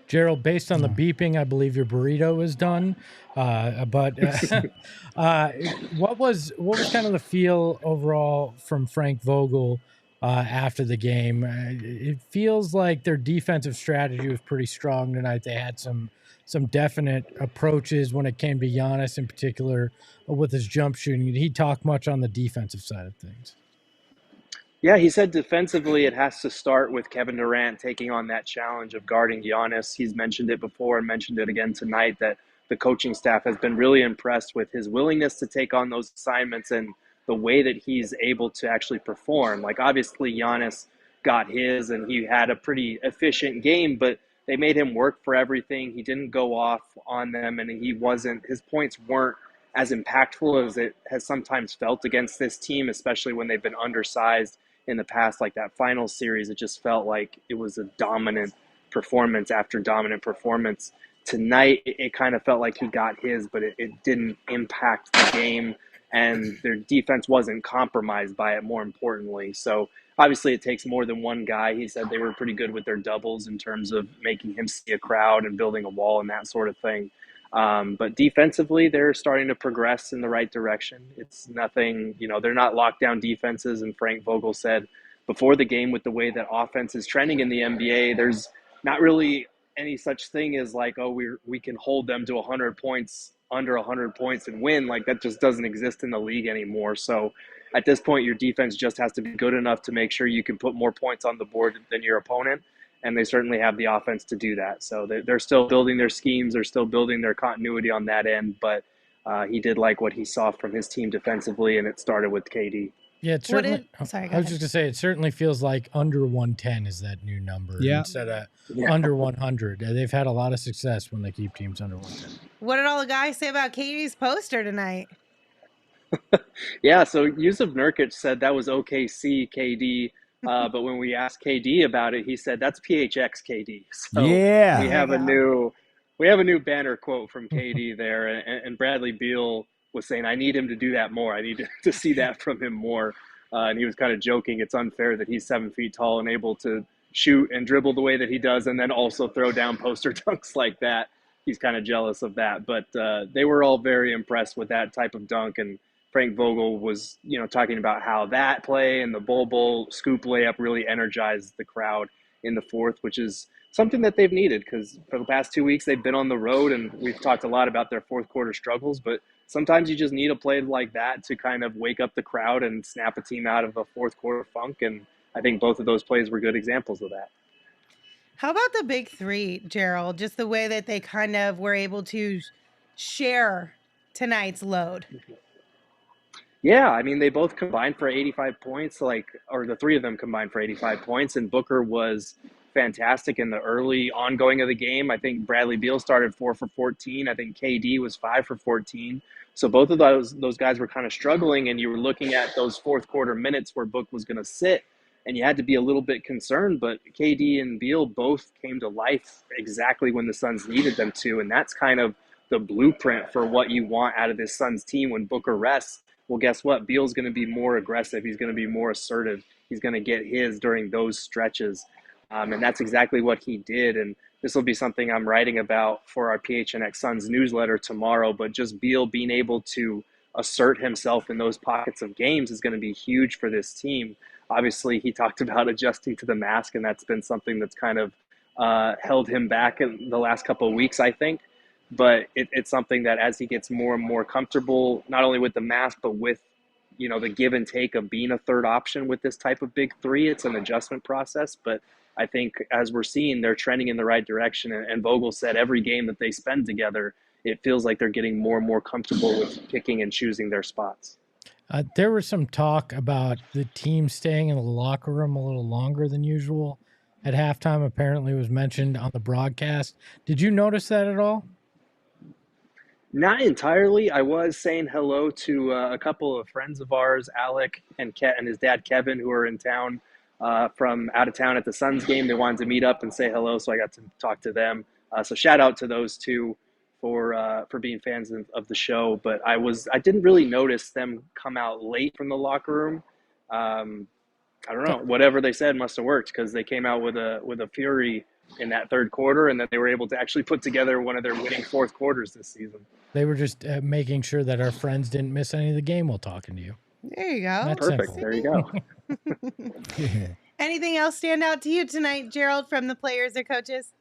Gerald, based on the beeping, I believe your burrito is done. But what was kind of the feel overall from Frank Vogel after the game? It feels like their defensive strategy was pretty strong tonight. They had some definite approaches when it came to Giannis in particular with his jump shooting. Did he talk much on the defensive side of things? Yeah, he said defensively it has to start with Kevin Durant taking on that challenge of guarding Giannis. He's mentioned it before and mentioned it again tonight that the coaching staff has been really impressed with his willingness to take on those assignments and the way that he's able to actually perform. Like, obviously, Giannis got his and he had a pretty efficient game, but they made him work for everything. He didn't go off on them, and his points weren't as impactful as it has sometimes felt against this team, especially when they've been undersized in the past. Like that final series, it just felt like it was a dominant performance after dominant performance. Tonight, it kind of felt like he got his, but it didn't impact the game, and their defense wasn't compromised by it, more importantly. So obviously it takes more than one guy. He said they were pretty good with their doubles in terms of making him see a crowd and building a wall and that sort of thing. But defensively, they're starting to progress in the right direction. It's nothing, they're not lockdown defenses. And Frank Vogel said before the game, with the way that offense is trending in the NBA, there's not really any such thing as like, oh, we can hold them to 100 points, under 100 points and win. Like that just doesn't exist in the league anymore. So at this point, your defense just has to be good enough to make sure you can put more points on the board than your opponent. And they certainly have the offense to do that. So they're still building their schemes. They're still building their continuity on that end. But he did like what he saw from his team defensively, and it started with KD. Yeah, it certainly. I was just going to say, it certainly feels like under 110 is that new number instead of under 100. They've had a lot of success when they keep teams under 110. What did all the guys say about KD's poster tonight? Yeah, so Yusuf Nurkic said that was OKC KD. But when we asked KD about it, he said that's PHX KD. So yeah, we have a new banner quote from KD there, and Bradley Beal was saying, I need him to do that more. I need to see that from him more. And he was kind of joking. It's unfair that he's 7 feet tall and able to shoot and dribble the way that he does, and then also throw down poster dunks like that. He's kind of jealous of that. But they were all very impressed with that type of dunk. And Frank Vogel was, talking about how that play and the Bol Bol scoop layup really energized the crowd in the fourth, which is something that they've needed because for the past 2 weeks they've been on the road, and we've talked a lot about their fourth quarter struggles, but sometimes you just need a play like that to kind of wake up the crowd and snap a team out of a fourth quarter funk, and I think both of those plays were good examples of that. How about the big three, Gerald? Just the way that they kind of were able to share tonight's load. Yeah, I mean, they both combined for 85 points, or the three of them combined for 85 points, and Booker was fantastic in the early ongoing of the game. I think Bradley Beal started 4 for 14. I think KD was 5 for 14. So both of those guys were kind of struggling, and you were looking at those fourth quarter minutes where Book was going to sit, and you had to be a little bit concerned. But KD and Beal both came to life exactly when the Suns needed them to, and that's kind of the blueprint for what you want out of this Suns team when Booker rests. Well, guess what? Beal's going to be more aggressive. He's going to be more assertive. He's going to get his during those stretches. And that's exactly what he did. And this will be something I'm writing about for our PHNX Suns newsletter tomorrow. But just Beal being able to assert himself in those pockets of games is going to be huge for this team. Obviously, he talked about adjusting to the mask, and that's been something that's kind of held him back in the last couple of weeks, I think. But it's something that as he gets more and more comfortable, not only with the mask, but with, the give and take of being a third option with this type of big three, it's an adjustment process. But I think as we're seeing, they're trending in the right direction. And Vogel said every game that they spend together, it feels like they're getting more and more comfortable with picking and choosing their spots. There was some talk about the team staying in the locker room a little longer than usual at halftime. Apparently it was mentioned on the broadcast. Did you notice that at all? Not entirely. I was saying hello to a couple of friends of ours, Alec and his dad, Kevin, who are in town from out of town at the Suns game. They wanted to meet up and say hello, so I got to talk to them. So shout out to those two for being fans of the show. But I didn't really notice them come out late from the locker room. I don't know. Whatever they said must have worked because they came out with a fury in that third quarter, and that they were able to actually put together one of their winning fourth quarters this season. They were just making sure that our friends didn't miss any of the game while talking to you. There you go. That's Perfect. simple. There you go. Anything else stand out to you tonight, Gerald, from the players or coaches?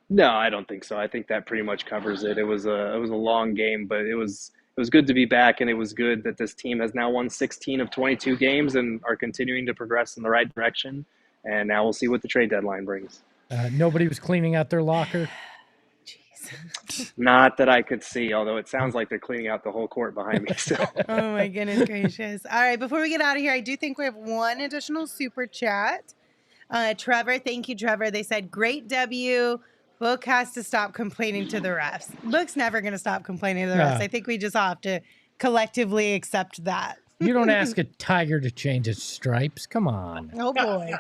No, I don't think so. I think that pretty much covers it. It was a long game, but it was good to be back, and it was good that this team has now won 16 of 22 games and are continuing to progress in the right direction. And now we'll see what the trade deadline brings. Nobody was cleaning out their locker. Not that I could see, although it sounds like they're cleaning out the whole court behind me. So. Oh, my goodness gracious. All right, before we get out of here, I do think we have one additional super chat. Trevor, thank you, Trevor. They said, great W. Book has to stop complaining to the refs. Book's never going to stop complaining to the refs. I think we just have to collectively accept that. You don't ask a tiger to change its stripes. Come on. Oh, boy.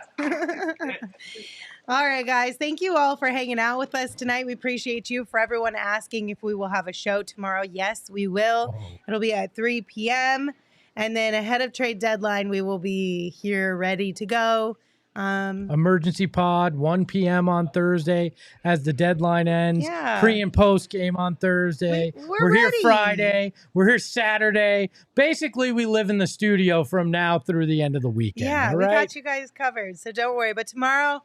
All right, guys. Thank you all for hanging out with us tonight. We appreciate you. For everyone asking if we will have a show tomorrow, yes, we will. Oh. It'll be at 3 p.m. And then ahead of trade deadline, we will be here ready to go. Emergency pod, 1 p.m. on Thursday as the deadline ends. Yeah. Pre and post game on Thursday. We're here ready. Friday. We're here Saturday. Basically, we live in the studio from now through the end of the weekend. Yeah, all we right? got you guys covered, so don't worry. But tomorrow,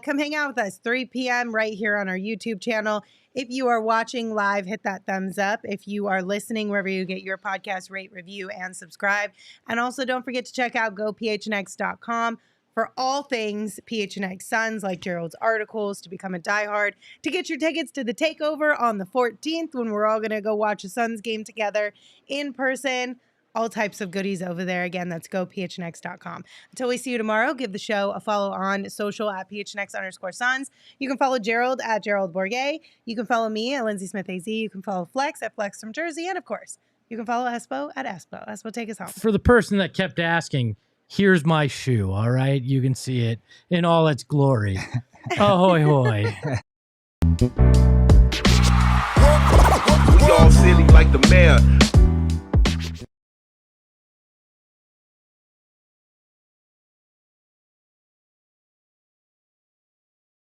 come hang out with us, 3 p.m. right here on our YouTube channel. If you are watching live, hit that thumbs up. If you are listening wherever you get your podcast, rate, review, and subscribe. And also don't forget to check out gophnx.com for all things PHNX Suns, like Gerald's articles, to become a diehard, to get your tickets to the takeover on the 14th when we're all going to go watch a Suns game together in person. All types of goodies over there. Again, that's gophnx.com. Until we see you tomorrow, give the show a follow on social at PHNX_Suns. You can follow Gerald at Gerald Bourguet. You can follow me at Lindsay Smith AZ. You can follow Flex at Flex from Jersey. And of course, you can follow Espo at Espo. Espo, take us home. For the person that kept asking, here's my shoe, all right? You can see it in all its glory. Ahoy, hoy. We all silly like the mayor.